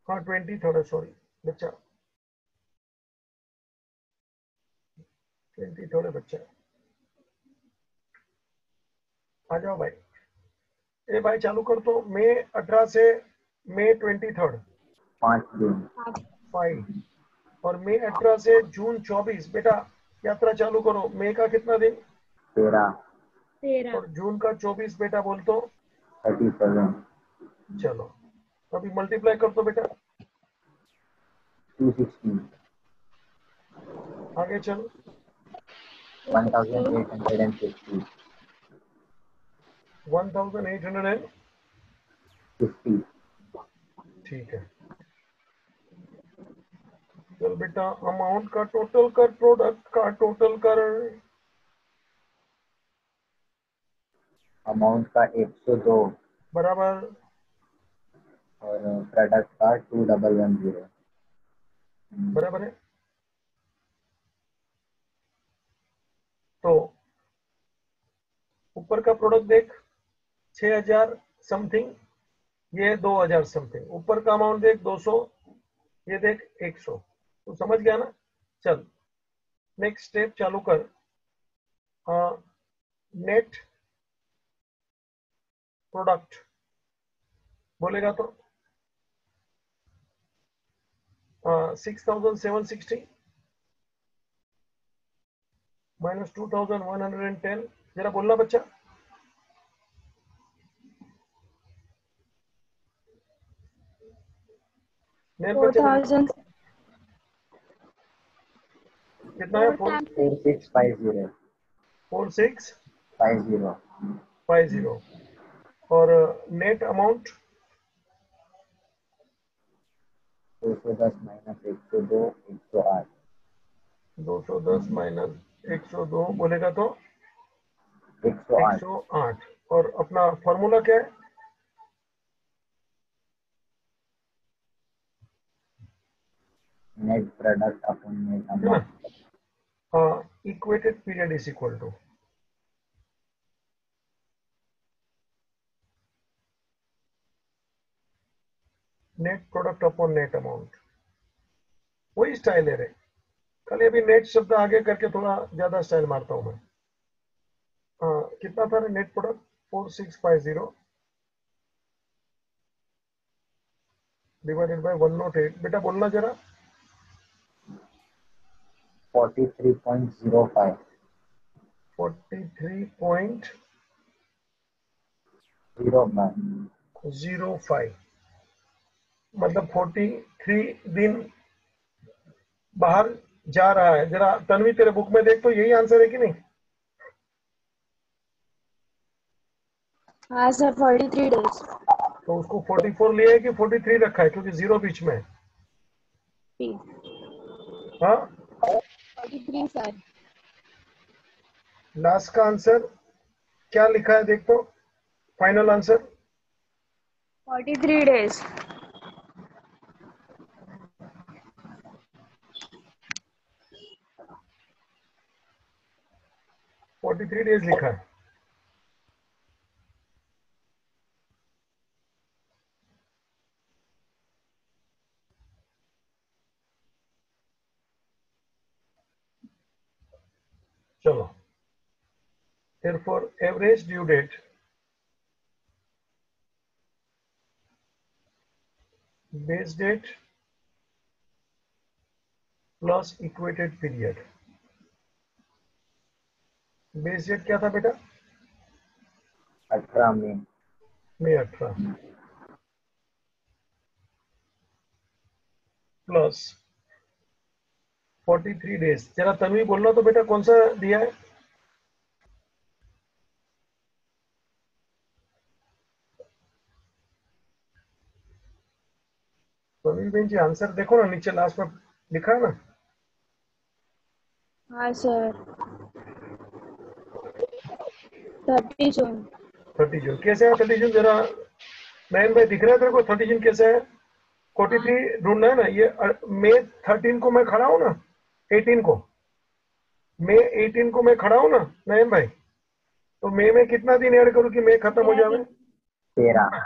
हाँ 23rd, सॉरी बच्चा, 23rd है बच्चा. आ जाओ भाई. ए भाई चालू कर तो. मई 18 से मई 23rd 5 दिन. 5, और मई 18 से जून 24. बेटा यात्रा चालू करो. मई का कितना दिन? 13. 13. और जून का 24. बेटा बोल तो. 37, चलो अभी मल्टीप्लाई कर दो बेटा, 260, आगे चलो, 1850, 1850, 50, ठीक है। चल बेटा अमाउंट का टोटल कर, प्रोडक्ट का टोटल कर, अमाउंट का 102 बराबर और प्रोडक्ट का 2110। बराबर है। तो ऊपर का प्रोडक्ट देख 6000 समथिंग, ये 2000 समथिंग, ऊपर का अमाउंट देख 200, ये देख 100, तो समझ गया ना। चल नेक्स्ट स्टेप चालू कर, नेट प्रोडक्ट बोलेगा तो 6760 माइनस 2110, जरा बोलना बच्चा। नेम बच्चा बोल, 4000 कितना है? 4650, 4650 50, और नेट अमाउंट 210 माइनस 102, 108, 210 माइनस 102 बोलेगा तो 108, 108। और अपना फॉर्मूला क्या है? नेट प्रोडक्ट अपॉन नेट है ना, amount. Equated period is equal to net product upon net amount, वही स्टाइल है रे, खाली अभी नेट शब्द आगे करके थोड़ा ज्यादा स्टाइल मारता हूं मैं। कितना था नेट प्रोडक्ट? 4650 डिवाइडेड बाय 108, बेटा बोलना जरा। 43.05, 43.05, मतलब 43 दिन बाहर जा रहा है। जरा तन्वी तेरे बुक में देख तो यही आंसर है कि नहीं? हाँ सर, 43 days। तो उसको 44 लिया है कि 43 रखा है, क्योंकि जीरो बीच में है। हाँ 43 सर। लास्ट का आंसर क्या लिखा है देख तो, फाइनल आंसर 43 days। 43 डेज लिखा है। चलो therefore average due date base date plus equated period। Base date क्या था बेटा? 18 मई, मई 18 प्लस 43 डेज। जरा तन्वी बोलना तो बेटा कौन सा दिया है? तन्वी बहन जी आंसर देखो ना, नीचे लास्ट में लिखा है ना। हाँ सर, 30 जून। 30 जून कैसे है? 30 जून जरा नयन भाई दिख रहा है तेरे को? 30 जून कैसे है? 43 ढूंढना है ना। ये मई 13 को मैं खड़ा हूं ना, 18 को, मई 18 को मैं खड़ा हूं ना नयन भाई, तो मई में कितना दिन ऐड करूं कि मई खत्म हो जाए? 13,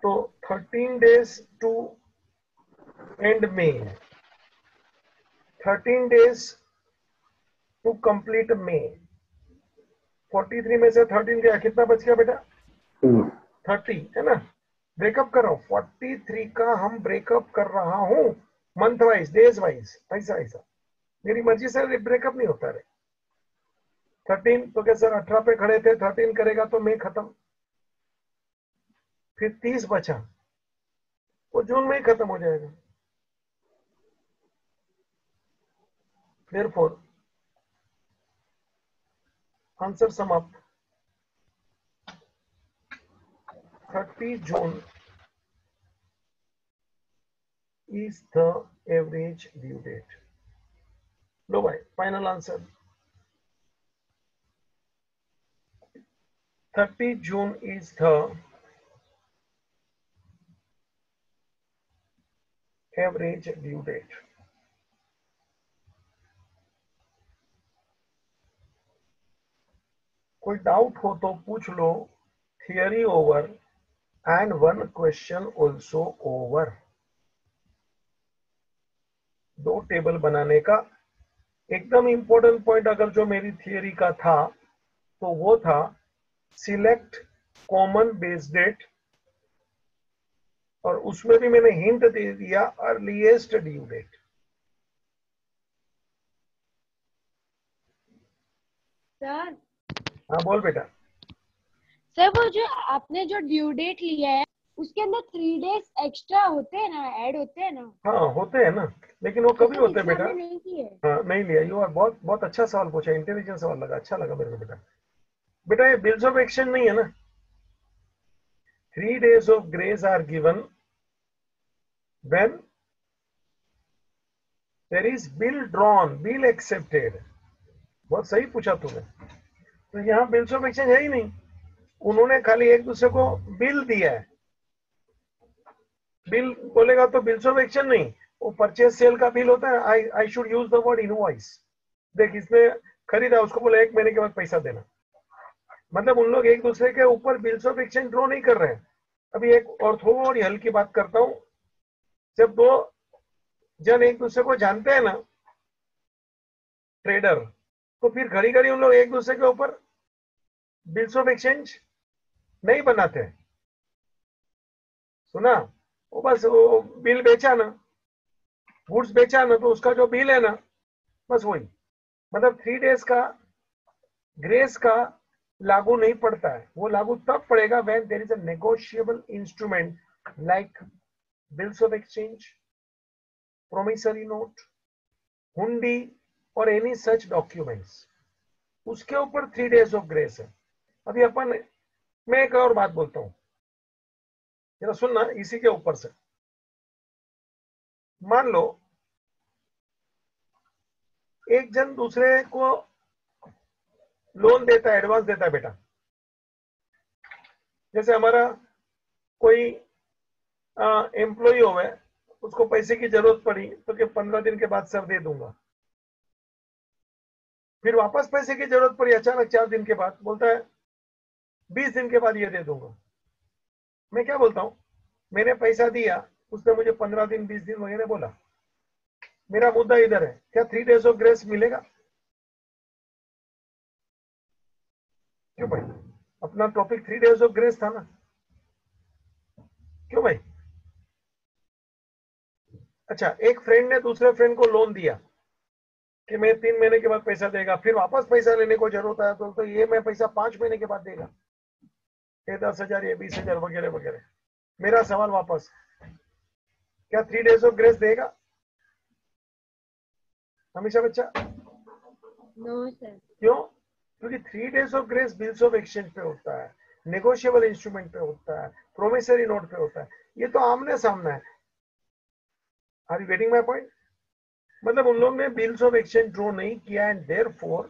तो 13 days to end May, 13 days to complete May. 43 में से 13 गया, कितना बच गया बेटा? 30, 30 है ना। ब्रेकअप कर रहा हूं 43 का, हम ब्रेकअप कर रहा हूं मंथ वाइज, डेज वाइज, ऐसा ऐसा, मेरी मर्जी से ब्रेकअप नहीं होता रे। 13 तो क्या सर 18 पे खड़े थे, 13 करेगा तो मई खत्म। फिर 30 बचा, वो जून में ही खत्म हो जाएगा। Therefore, आंसर समाप्त। 30 June is the average due date. लो भाई, final answer 30 June is the average due date. कोई डाउट हो तो पूछ लो। Theory over and one question also over. 2 table बनाने का एकदम इंपॉर्टेंट पॉइंट अगर जो मेरी थियरी का था तो वो था सिलेक्ट कॉमन बेस डेट, और उसमें भी मैंने हिंट दे दिया अर्लीएस्ट ड्यू डेट। सर हाँ बोल बेटा। सर वो जो आपने जो ड्यू डेट लिया है उसके अंदर 3 डेज एक्स्ट्रा होते हैं ना, ऐड होते हैं ना? हाँ होते हैं ना, लेकिन वो कभी होते हैं बेटा। आपने नहीं किए? हाँ नहीं लिया। यू आर बहुत बहुत अच्छा सवाल पूछा, इंटेलिजेंट सवाल लगा, अच्छा लगा मेरे को बेटा। बेटा ये बिल्स ऑफ एक्सचेंज नहीं है ना। 3 days of grace are given when there is bill drawn, bill accepted। बहुत सही पूछा तुमने। तो यहाँ बिल्स ऑफ एक्सचेंज है ही नहीं, उन्होंने खाली एक दूसरे को बिल दिया है। बिल बोलेगा तो बिल्स ऑफ एक्सचेंज नहीं, वो परचेज सेल का बिल होता है। I should use the word invoice. देख इसने खरीदा, उसको बोला 1 महीने के बाद पैसा देना, मतलब उन लोग एक दूसरे के ऊपर बिल्स ऑफ एक्सचेंज ड्रॉ नहीं कर रहे हैं। अभी एक और थोड़ी हल्की बात करता हूं, जब 2 जन एक दूसरे को जानते हैं ना ट्रेडर, तो फिर घड़ी घड़ी उन लोग एक दूसरे के ऊपर बिल्स ऑफ एक्सचेंज नहीं बनाते। सुना? वो बस वो बिल बेचा ना, गुड्स बेचा ना, तो उसका जो बिल है ना बस वही। मतलब 3 days का ग्रेस का लागू नहीं पड़ता है, वो लागू तब पड़ेगा when there is a negotiable instrument like bills of exchange, promissory note, hundi और एनी सच डॉक्यूमेंट्स, उसके ऊपर 3 days ऑफ ग्रेस है। अभी अपन, मैं एक और बात बोलता हूं, जरा सुनना इसी के ऊपर से। मान लो एक जन दूसरे को लोन देता है, एडवांस देता है बेटा। जैसे हमारा कोई एम्प्लॉय हो गए, उसको पैसे की जरूरत पड़ी तो कि 15 दिन के बाद सर दे दूंगा। फिर वापस पैसे की जरूरत पड़ी अचानक 4 दिन के बाद, बोलता है 20 दिन के बाद ये दे दूंगा। मैं क्या बोलता हूं, मैंने पैसा दिया, उसने मुझे 15 दिन 20 दिन वगैरह बोला, मेरा मुद्दा इधर है, क्या 3 days ऑफ ग्रेस मिलेगा? क्यों भाई? अपना टॉपिक 3 days ऑफ ग्रेस था ना, क्यों भाई? अच्छा, एक फ्रेंड ने दूसरे फ्रेंड को लोन दिया कि मैं 3 महीने के बाद पैसा देगा, फिर वापस पैसा लेने को जरूरत है तो ये मैं पैसा 5 महीने के बाद देगा, ये 10,000 ये 20,000 वगैरह वगैरह। मेरा सवाल वापस, क्या 3 days ऑफ ग्रेस देगा हमेशा बच्चा? No sir. क्यों? क्योंकि 3 days of grace bills of exchange पे होता है, नेगोशिएबल इंस्ट्रूमेंट पे होता है, प्रोमिसरी नोट पे होता है, ये तो आमने सामने है। Are you getting my point? मतलब उन लोगों ने बिल्स ऑफ एक्सचेंज ड्रॉ नहीं किया and therefore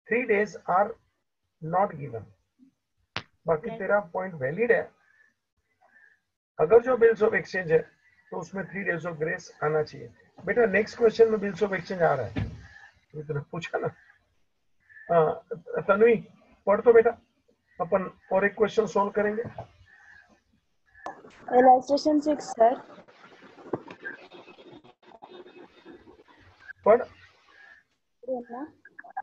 3 days are not given. बाकी तेरा पॉइंट वैलिड है, अगर जो बिल्स ऑफ एक्सचेंज है तो उसमें 3 days ऑफ ग्रेस आना चाहिए। बेटा नेक्स्ट क्वेश्चन में बिल्स ऑफ एक्सचेंज आ रहा है, इतना पूछा ना। तन्वी पढ़ तो बेटा, अपन और एक क्वेश्चन सॉल्व करेंगे। Illustration 6, sir. पढ़।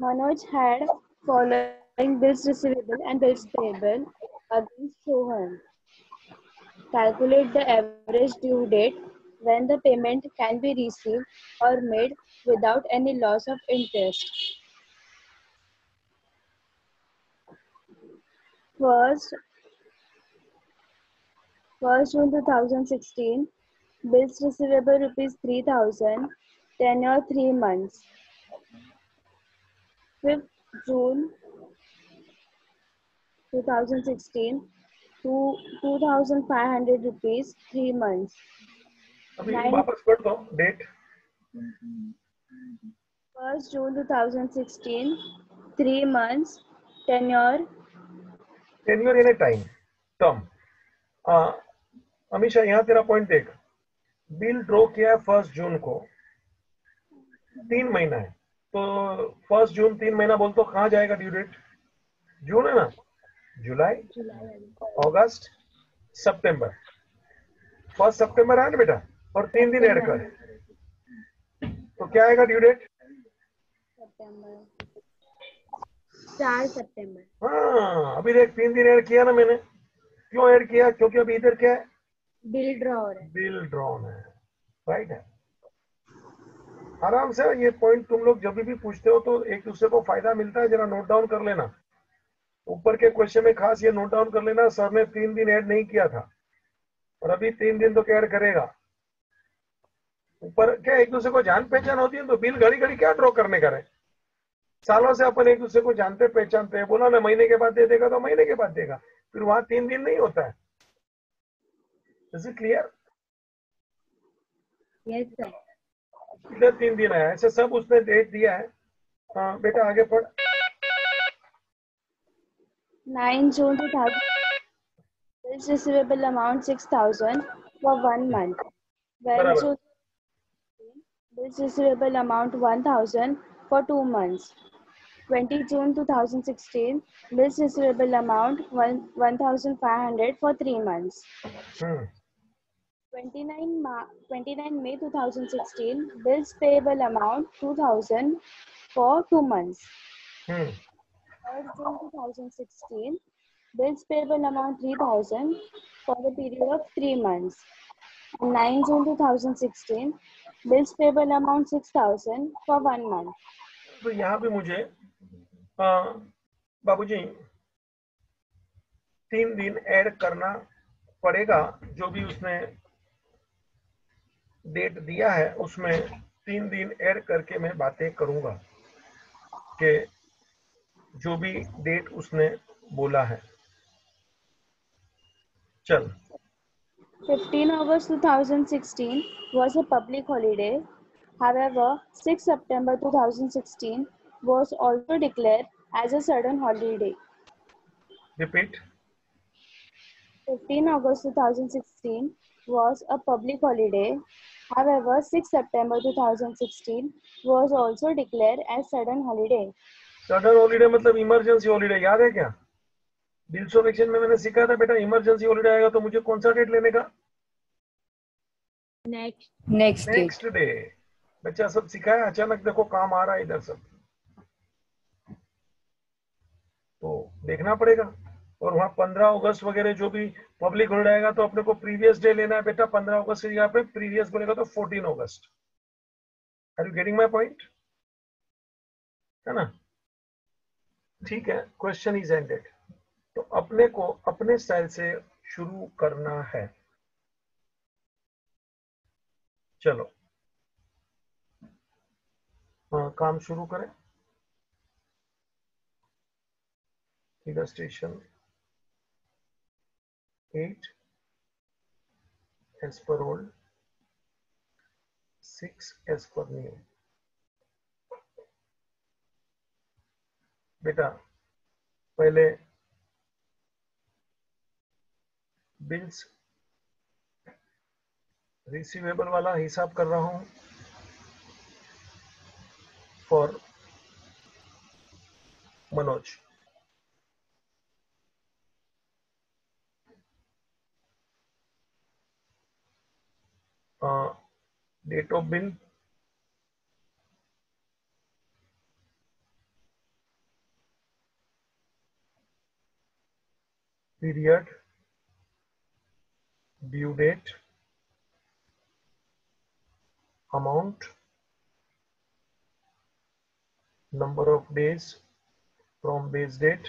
Manoj had following bills receivable and bills payable against Sohan. Calculate the average due date when the payment can be received or made without any loss of interest. First, 1st June 2016, bills receivable rupees 3,000, tenure 3 months. 5th June 2016, 2,500 rupees 3 months. अभी 9th वापस पढ़ दो डेट। 1st June 2016, 3 months, tenure. Tenure in a time term. Amisha यहाँ तेरा point देख, bill draw किया है 1 जून को, 3 महीना है, तो 1 जून 3 महीना बोल तो कहाँ जाएगा ड्यू डेट? जून है ना, जुलाई, अगस्त, सितंबर। 1 सितंबर है ना बेटा, और 3 दिन ऐड कर, तो क्या आएगा ड्यू डेट? 4 सितंबर। हाँ अभी देख 3 दिन ऐड किया ना मैंने। क्यों ऐड किया? क्योंकि अभी इधर क्या है? बिल ड्रॉ हो रहा है। बिल ड्रॉन है, राइट है। आराम से ये पॉइंट तुम लोग जब भी पूछते हो तो एक दूसरे को फायदा मिलता है, जरा नोट डाउन कर लेना। ऊपर के क्वेश्चन में खास ये नोट डाउन कर लेना, सर ने 3 दिन ऐड नहीं किया था और अभी 3 दिन तो क्या ऐड करेगा। ऊपर क्या एक दूसरे को जान पहचान होती है, तो बिल घड़ी घड़ी क्या ड्रॉ करने का है। सालों से अपन एक दूसरे को जानते पहचानते हैं, बोला ना महीने के बाद दे देगा तो महीने के बाद देगा, फिर वहां 3 दिन नहीं होता है। Is it clear? Yes sir. इधर 3 दिन आया, ऐसे सब उसने डेट दिया है। हाँ बेटा आगे पढ़। 9 June 2000, bills receivable amount 6,000 for 1 month. 12 बराबर। June, bills receivable amount 1,000 for 2 months. 20 June 2016, bills receivable amount 1,500 for 3 months. 29 May 2016, bills payable amount 2,000 for 2 months. 3rd June 2016, bills payable amount 3,000 for the period of 3 months. 9 June 2016, bills payable amount 6,000 for 1 month. तो यहाँ भी मुझे बाबूजी 3 दिन add करना पड़ेगा। जो भी उसने डेट दिया है उसमें 3 दिन ऐड करके मैं बातें करूंगा कि जो भी डेट उसने बोला है। चल 15 August 2016 was a public holiday. However, 6 September 2016 was also declared as a sudden holiday. Repeat. 15 August 2016 was a public holiday. However, 6 September 2016 was also declared as sudden holiday. Sudden holiday मतलब emergency holiday, याद है क्या? Bills of action में मैंने सीखा था बेटा, emergency holiday आएगा तो मुझे कौन सा डेट लेने का? Next day. बच्चा सब सिखाया, अचानक देखो काम आ रहा है इधर सब, तो देखना पड़ेगा। और वहां 15 अगस्त वगैरह जो भी पब्लिक हॉलीडे आएगा तो अपने को प्रीवियस डे लेना है बेटा। 15 अगस्त की जगह पे प्रीवियस बोलेगा तो 14 अगस्त। Are you getting my point? है ना? ठीक है, क्वेश्चन इज एंडेड। तो अपने को अपने स्टाइल से शुरू करना है। चलो काम शुरू करें। illustration 8 as per old, 6 as per new। बेटा पहले बिल्स रिसीवेबल वाला हिसाब कर रहा हूं for Manoj. Date of bill, period, due date, amount, number of days from base date,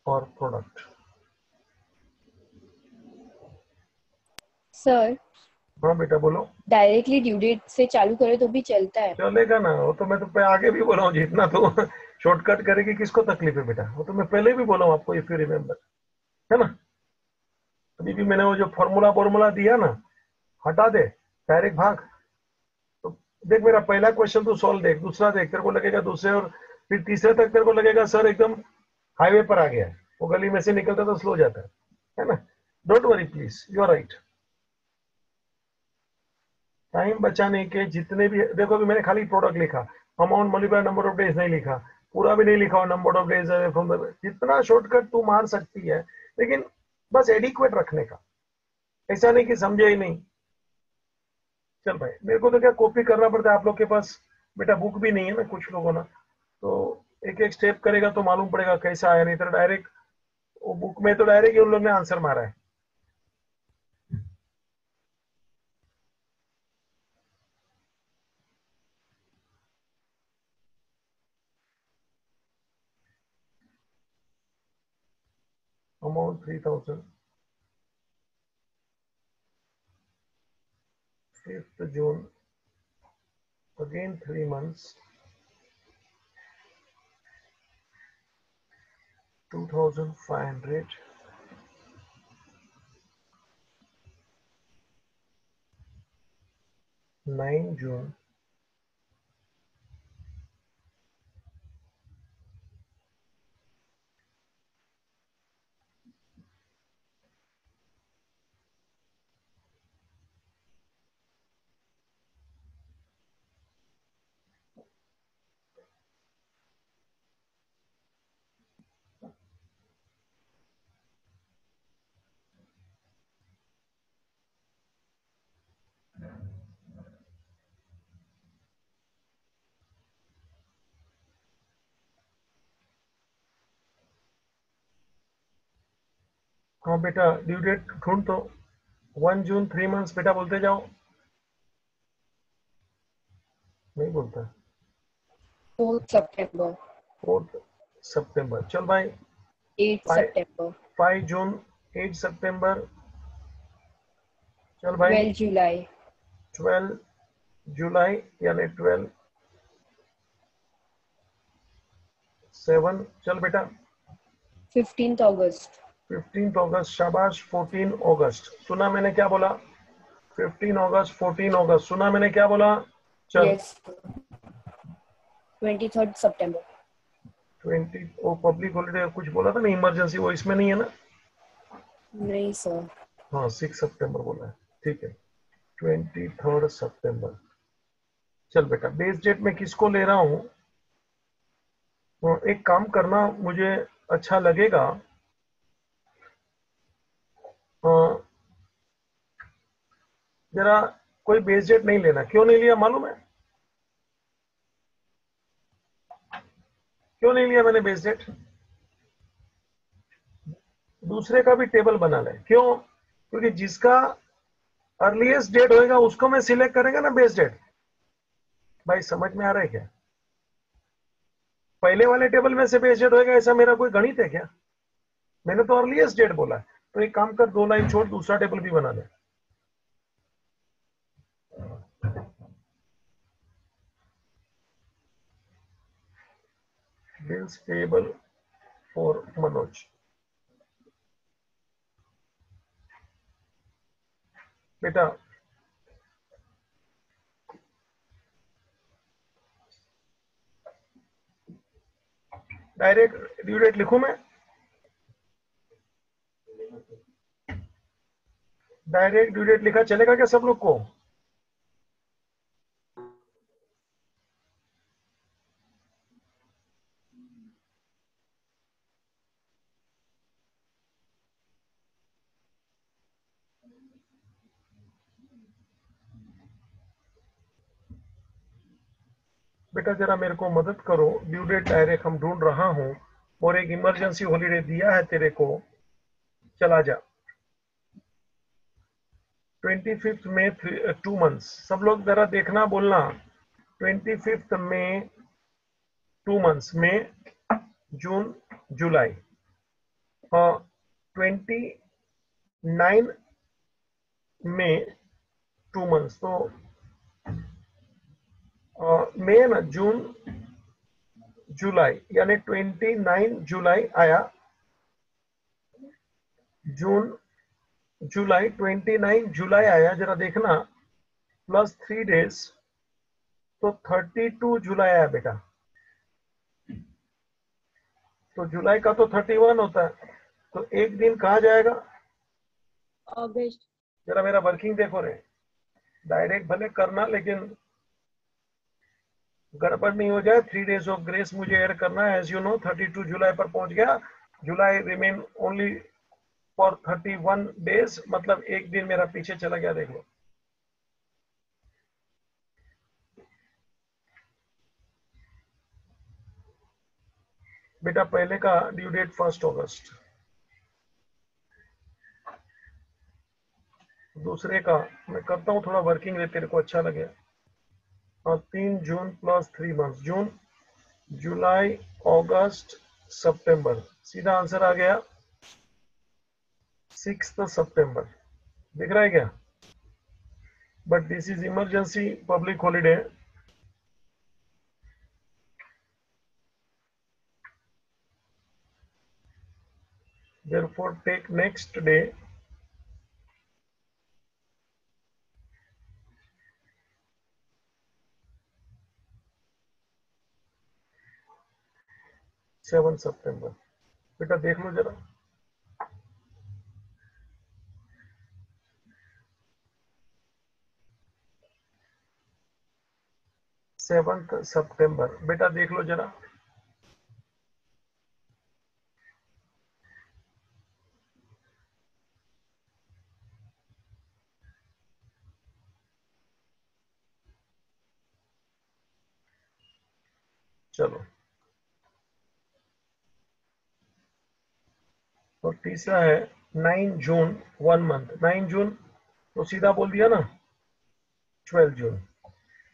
और प्रोडक्ट। सर हाँ बेटा बोलो। डायरेक्टली ड्यू डेट से चालू करे तो भी चलता है। चलेगा ना, वो तो मैं तो आगे भी बोला हूँ, जितना तो शॉर्टकट करेगी किसको तकलीफ है बेटा, वो तो मैं पहले भी बोला हूँ आपको, इफ यू रिमेम्बर, है ना। अभी भी मैंने वो जो फॉर्मूला दिया ना, हटा दे, डायरेक्ट भाग। तो देख मेरा पहला क्वेश्चन तो सॉल्व देख, दूसरा देख, तेरे को लगेगा दूसरे, और फिर तीसरे तक तेरे को लगेगा सर एकदम हाईवे पर आ गया है, वो गली में से निकलता तो स्लो जाता है ना। Don't worry please, you are right. Time बचाने के जितने भी, देखो अभी मैंने खाली प्रोडक्ट लिखा, amount multiply number of days नहीं लिखा, पूरा भी नहीं लिखा और number of days from the, जितना शॉर्टकट तू मार सकती है, लेकिन बस एडिक्वेट रखने का, ऐसा नहीं कि समझे ही नहीं। चल भाई, मेरे को तो क्या कॉपी करना पड़ता है, आप लोग के पास बेटा बुक भी नहीं है ना कुछ लोगों ना, तो एक एक स्टेप करेगा तो मालूम पड़ेगा कैसा आया, नहीं तो डायरेक्ट वो बुक में तो डायरेक्ट उन लोग ने आंसर मारा है। Amount 3000, 5th June, again 3 months, 2500, 9 June, हाँ बेटा ड्यू डेट ढूंढ तो, 1 जून 3 मंथ्स बेटा बोलते जाओ, नहीं बोलता। 4th September, 4 सितंबर, चल भाई। 8th September, 5 जून, 8 सितंबर, चल भाई। 12 July, 12 जुलाई यानी 12 7, चल बेटा। 15th August, 15 अगस्त, शाबाश। 14 अगस्त, सुना मैंने क्या बोला, 15 अगस्त, 14 अगस्त, सुना मैंने क्या बोला। चल yes, 23rd September, 20, वो पब्लिक हॉलीडे कुछ बोला था ना, इमरजेंसी, वो इसमें नहीं है ना। नहीं सर, हाँ 6 सितंबर बोला है, ठीक है। 23 सितंबर, चल बेटा। बेस डेट में किसको ले रहा हूँ, तो एक काम करना मुझे अच्छा लगेगा, जरा कोई बेस डेट नहीं लेना। क्यों नहीं लिया मालूम है, क्यों नहीं लिया मैंने बेस डेट, दूसरे का भी टेबल बना ले। क्यों, क्योंकि जिसका अर्लीस्ट डेट होएगा उसको मैं सिलेक्ट करेंगे ना बेस डेट। भाई समझ में आ रहा है क्या, पहले वाले टेबल में से बेस डेट होएगा, ऐसा मेरा कोई गणित है क्या, मैंने तो अर्लीस्ट डेट बोला है। तो एक काम कर, 2 लाइन छोड़, दूसरा टेबल भी बना ले। बिल्स पेबल फॉर मनोज, बेटा डायरेक्ट ड्यू डेट लिखूं मैं, डायरेक्ट ड्यू डेट लिखा चलेगा क्या सब लोग को। बेटा जरा मेरे को मदद करो, ड्यू डेट डायरेक्ट हम ढूंढ रहा हूं, और एक इमरजेंसी हॉलीडे दिया है तेरे को, चला जा। 25 में 2 मंथ्स, सब लोग जरा देखना बोलना, 25 में 2 मंथ्स, में जून जुलाई, 29 में 2 मंथ्स, तो मई ना, जून जुलाई, यानी 29 जुलाई आया, जून जुलाई, 29 जुलाई आया, जरा देखना, प्लस 3 डेज, तो 32 जुलाई आया बेटा। तो जुलाई का तो 31 होता है, तो एक दिन कहाँ जाएगा? अगस्त। जरा मेरा वर्किंग देखो रे, डायरेक्ट भले करना लेकिन गड़बड़ नहीं हो जाए। 3 डेज ऑफ ग्रेस मुझे ऐड करना है। एज यू नो 32 जुलाई पर पहुंच गया, जुलाई रिमेन ओनली फॉर 31 डेज, मतलब एक दिन मेरा पीछे चला गया, देख लो। बेटा पहले का ड्यू डेट 1 अगस्त, दूसरे का मैं करता हूँ थोड़ा वर्किंग रे, तेरे को अच्छा लगे। और 3 जून प्लस 3 मंथ, जून जुलाई अगस्त सितंबर, सीधा आंसर आ गया 6 सितंबर। दिख रहा है क्या? But this is emergency public holiday, therefore take next day, seven सितंबर। बेटा देख लो जरा, 7 सितंबर, बेटा देख लो जरा। चलो, और तीसरा है 9 जून 1 मंथ, 9 जून तो सीधा बोल दिया ना, 12 जून,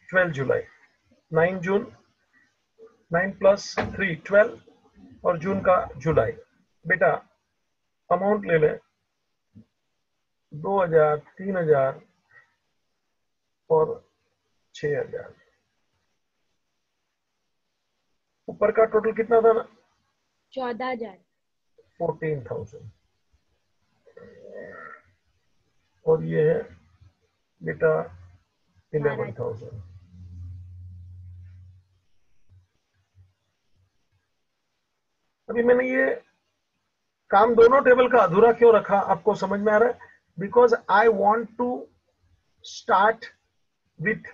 12 जुलाई, 9 जून, 9 प्लस 3 12, और जून का जुलाई। बेटा अमाउंट ले ले, 2000, 3000 और 6000। ऊपर का टोटल कितना था ना? 14,000। 14,000, और ये है बेटा 11,000। अभी मैंने ये काम दोनों टेबल का अधूरा क्यों रखा, आपको समझ में आ रहा है? Because I want to start with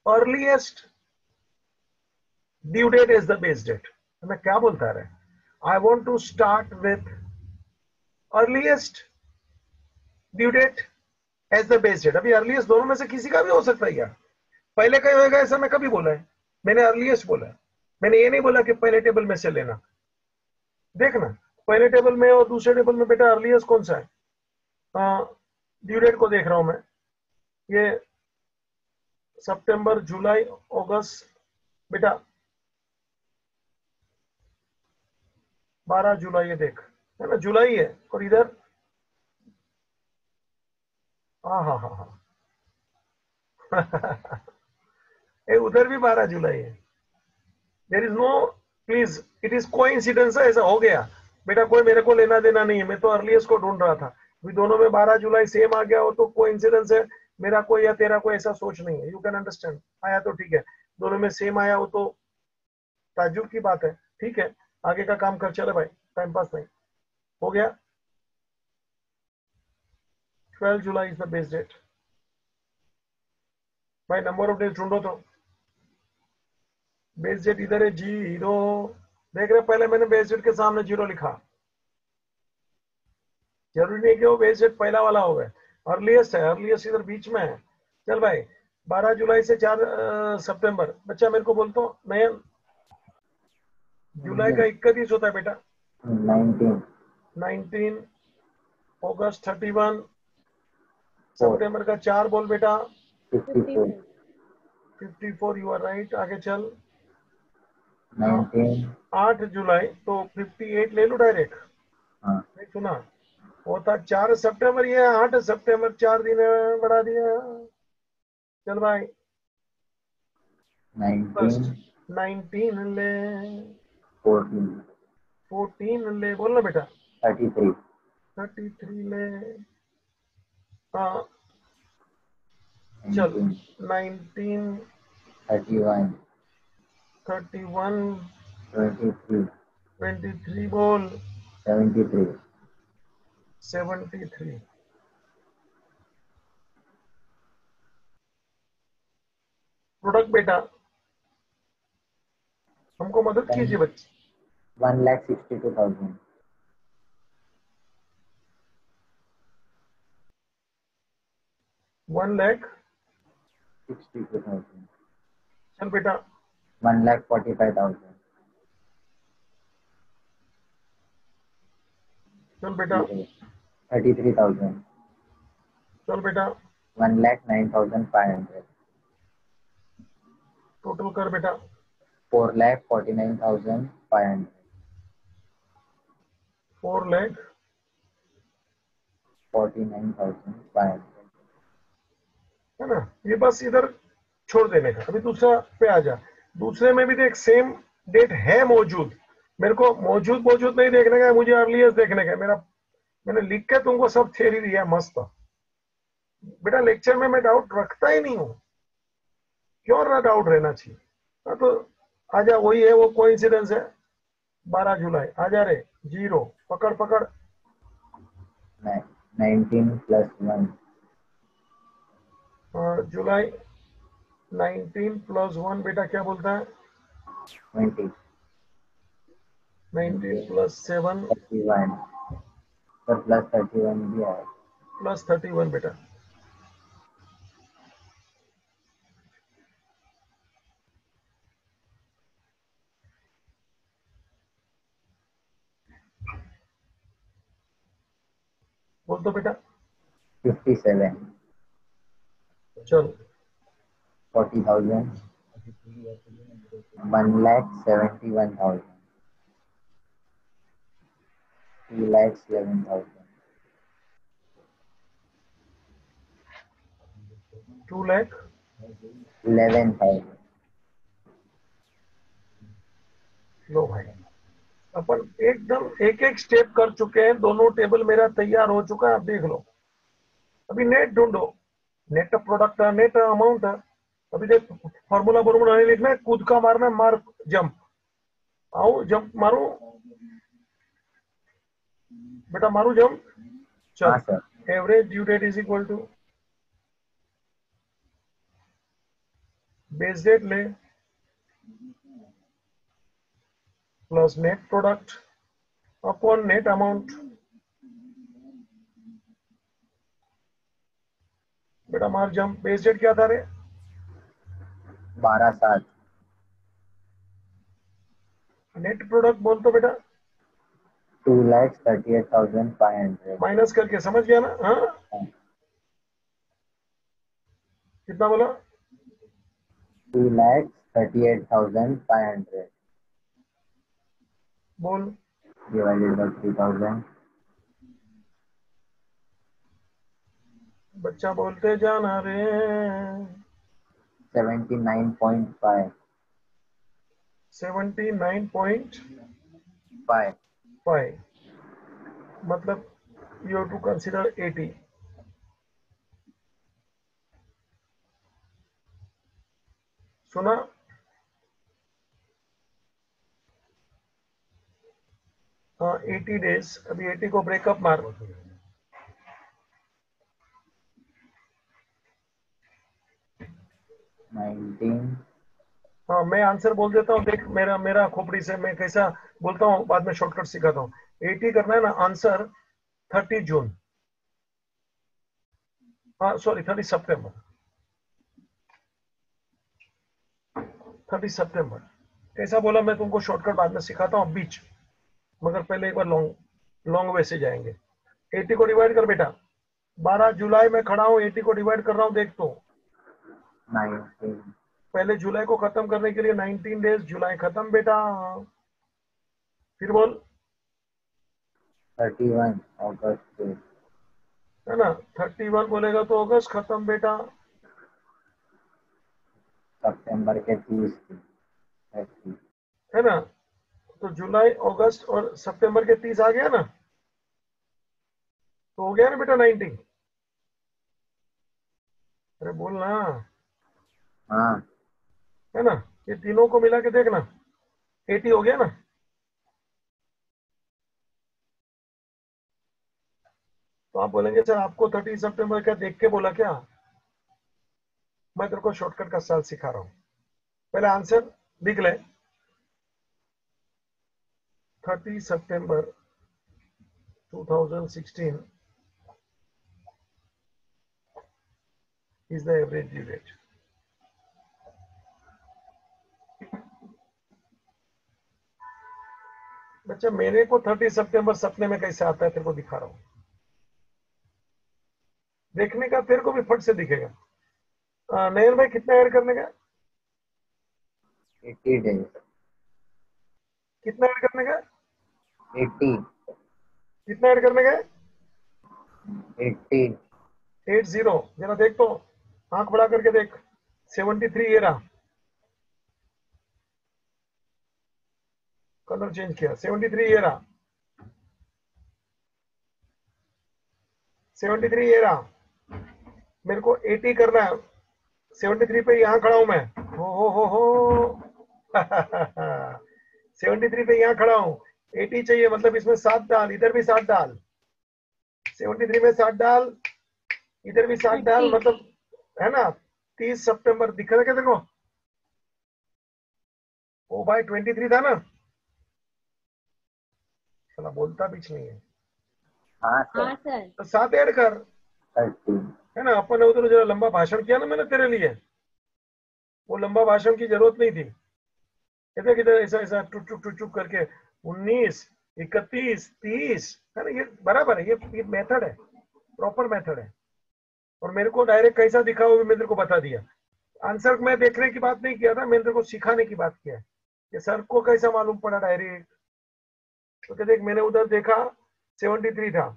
earliest due date as the base date. मैं क्या बोलता रहे? I want to start with earliest due date as the base date. अभी अर्लीएस्ट दोनों में से किसी का भी हो सकता है क्या? पहले का होगा ऐसा मैं कभी बोला है? मैंने अर्लीएस्ट बोला है, मैंने ये नहीं बोला कि पहले टेबल में से लेना। देखना, पहले टेबल में और दूसरे टेबल में बेटा अर्लीएस्ट कौन सा है? ड्यू डेट को देख रहा हूं मैं, ये सितंबर, जुलाई, अगस्त, बेटा 12 जुलाई, ये देख, है ना, जुलाई है। और इधर हाँ हाँ हाँ हाँ उधर भी 12 जुलाई है। There is no, please, it is coincidence, ऐसा हो गया बेटा, कोई मेरे को लेना देना नहीं है, मैं तो अर्लीस्ट को ढूंढ रहा था। अभी दोनों में 12 जुलाई सेम आ गया हो तो कोइंसिडेंस है, मेरा कोई या तेरा कोई ऐसा सोच नहीं है। यू कैन अंडरस्टैंड, आया तो ठीक है, दोनों में सेम आया हो तो ताज्जुब की बात है। ठीक है, आगे का काम कर, चले भाई, टाइम पास नहीं। हो गया, 12 जुलाई इज द बेस डेट। भाई नंबर ऑफ डेज ढूंढो, तो बेस डेट इधर है 0। देख रहे, पहले मैंने बेस डेट के सामने 0 लिखा, जरूरी नहीं कि वो बेस डेट पहला वाला हो गया, अर्लीस्ट है, अर्लीस्ट इधर बीच में है। चल भाई, 12 जुलाई से 4 सितंबर। बच्चा मेरे को बोलता हूँ नयन, जुलाई का 31 होता है बेटा, 19, अगस्त 31, सितंबर का 4 बोल बेटा, 54, यू आर राइट। आगे चल, 19, 8 जुलाई तो 58 ले लो डायरेक्ट, हाँ नहीं सुना, वो था 4 सितंबर, ये 8 सितंबर, 4 दिन बढ़ा दिया। चल भाई 19 फर्स्ट 19 ले, 14 14 ले, बोलना बेटा 33 33 ले। हाँ चल 19 19 31 31 23 23 बोल 73 73। प्रोडक्ट बेटा हमको मदद कीजिए बच्चे। 1,62,000 1,62,000। 62,000 चल बेटा 1,45,000 चल बेटा 33,000 चल बेटा 1,09,500 टोटल कर बेटा 4,49,500 4,49,500 49,500 है ना। ये बस इधर छोड़ देने का। अभी दूसरा पे आ जा। दूसरे में भी देख सेम डेट है मौजूद। मेरे को मौजूद मौजूद नहीं देखने का है, मुझे अर्लियस्ट देखने का है। मैंने लिख के तुमको सब थ्योरी दिया मस्त। बेटा लेक्चर में मैं डाउट रखता ही नहीं हूँ, क्यों ना डाउट रहना चाहिए। हाँ तो आजा, वही है, वो कोइंसिडेंस है। 12 जुलाई आजा रे, 0 पकड़ पकड़। 19 plus 1 जुलाई 19 प्लस 1 बेटा क्या बोलता है? 20 19 प्लस 7 31 पर प्लस 31 भी है प्लस 31 बेटा। बोल दो बेटा। 57 चल 40,000 1,71,000 2,11,000 2 लाख 11,000 लो भाई, अपन एकदम एक एक स्टेप कर चुके हैं। दोनों टेबल मेरा तैयार हो चुका है, आप देख लो। अभी नेट ढूंढो, नेट प्रोडक्ट है, नेट अमाउंट है। अभी देख फॉर्मूला फॉर्मूला नहीं लिखना है, कूद का मारना है, मार जंप। आओ जंप मारो बेटा, मारू जंप। हाँ चल sir average due date is equal to base date ले plus net product upon net amount. बेटा मार जंप। बेस डेट क्या था रे? 12,7 नेट प्रोडक्ट बोल तो बेटा, 2,38,500 माइनस करके, समझ गया ना? हाँ कितना बोला? 2,38,500 बोल। divided by 3,000 बच्चा बोलते जाना रे। 79.5 79.5 मतलब you have to consider 80। सुना? हाँ 80 डेज। अभी 80 को ब्रेकअप मार। 19 हाँ मैं आंसर बोल देता हूँ, देख मेरा मेरा खोपड़ी से मैं कैसा बोलता हूँ, बाद में शॉर्टकट सिखाता हूँ। 80 करना है ना आंसर 30 जून, हाँ सॉरी 30 सितंबर। 30 सितंबर कैसा बोला मैं तुमको शॉर्टकट बाद में सिखाता हूँ बीच, मगर पहले एक बार लॉन्ग लॉन्ग वे से जाएंगे। 80 को डिवाइड कर बेटा, 12 जुलाई में खड़ा हूँ, 80 को डिवाइड कर रहा हूँ, देख तो 19 पहले जुलाई को खत्म करने के लिए 19 डेज, जुलाई खत्म बेटा। फिर बोल 31 अगस्त है ना। 31 बोलेगा तो अगस्त खत्म बेटा, सितंबर के 30 की है ना। तो जुलाई अगस्त और सितंबर के 30 आ गया ना, तो हो गया ना बेटा 90। अरे बोल ना, हाँ है ना। ये तीनों को मिला के देखना, 80 हो गया ना। तो आप बोलेंगे सर आपको 30 सितंबर क्या देख के बोला क्या? मैं तेरे को शॉर्टकट का साल सिखा रहा हूं। पहले आंसर लिख ले। 30 सितंबर 2016 is the average due date. बच्चा मेरे को 30 सितंबर सपने में कैसे आता है तेरे को दिखा रहा हूं। देखने का तेरे को भी फट से दिखेगा। नयन भाई कितना ऐड करने का? 80 डेज कितना ऐड करने का? 80 कितना ऐड करने का? 80 80। जरा देख तो, आंख बड़ा करके देख। 73 ये रहा, कलर चेंज किया। 73 ये रहा, 73 ये रहा। मेरे को 80 करना है। 73 पे यहाँ खड़ा हूं मैं। हो 73 पे यहाँ खड़ा हूं। 80 चाहिए, मतलब इसमें 7 डाल, इधर भी 7 डाल। 73 में 7 डाल, इधर भी 7 डाल, मतलब है ना। 30 सितंबर दिख रहा है क्या देखो? ओ भाई 23 था ना, साला बोलता बीच नहीं है। हाँ हाँ सर सर। तो 7 ऐड कर, 30 है ना। अपन ने उधर जरा लंबा भाषण किया ना मैंने तेरे लिए, वो लंबा भाषण की जरूरत नहीं थी। कहते किधर ऐसा ऐसा टुक टुक टुक टुक करके 19 31 30, है ना। ये बराबर है, ये मेथड है, प्रॉपर मेथड है। और मेरे को डायरेक्ट कैसा दिखा वो भी मैं तेरे को बता दिया। आंसर मैं देखने की बात नहीं किया था, मैंने तेरे को सिखाने की बात किया है कि सर को कैसा मालूम पड़ा डायरेक्ट। तो कहते मैंने उधर देखा 73 था,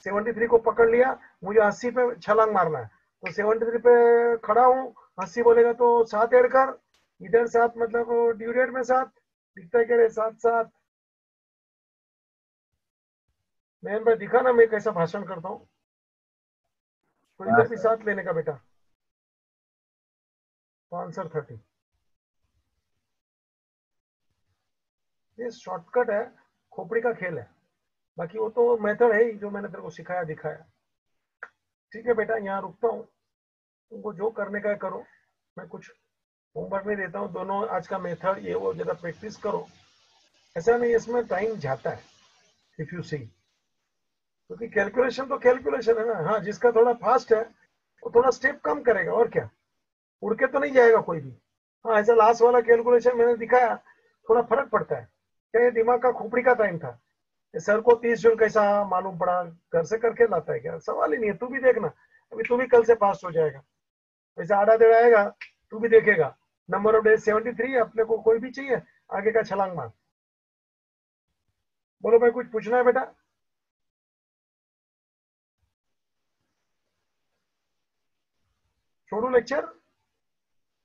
73 को पकड़ लिया, मुझे 80 पे छलांग मारना है। तो 73 पे खड़ा हूँ, 80 बोलेगा तो 7 ऐड कर, इधर 7 मतलब ड्यू डेट में 7 दिखता है। कह रहे 7 7। मैंने भाई दिखा ना मैं कैसा भाषण करता हूँ। तो हाँ इधर भी सर 7 लेने का बेटा, तो आंसर 30। ये शॉर्टकट है, खोपड़ी का खेल है। बाकी वो तो मेथड है ही जो मैंने तेरे को सिखाया दिखाया। ठीक है बेटा, यहाँ रुकता हूँ। तुमको जो करने का है करो, मैं कुछ होमवर्क नहीं देता हूँ। दोनों आज का मेथड ये वो जरा प्रैक्टिस करो। ऐसा नहीं इसमें टाइम जाता है इफ यू सी, क्योंकि कैलकुलेशन तो कैलकुलेशन है ना। हाँ, जिसका थोड़ा फास्ट है वो थोड़ा स्टेप कम करेगा, और क्या। उड़ के तो नहीं जाएगा कोई भी। हाँ, ऐसा लास्ट वाला कैलकुलेशन मैंने दिखाया, थोड़ा फर्क पड़ता है। क्या ये दिमाग का खोपड़ी का टाइम था? ये सर को 30 जून कैसा मालूम पड़ा? घर से करके लाता है क्या? सवाल ही नहीं है। तू भी देखना, अभी तू भी कल से पास हो जाएगा। वैसे आधा देर आएगा, तू भी देखेगा। नंबर ऑफ डेज 73, अपने को कोई भी चाहिए, आगे का छलांग मार। बोलो भाई, कुछ पूछना है बेटा? छोड़ू लेक्चर?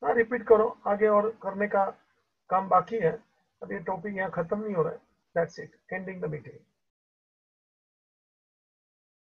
हाँ, रिपीट करो, आगे और करने का काम बाकी है। अब ये टॉपिक यहाँ खत्म नहीं हो रहा है। That's it, ending the meeting.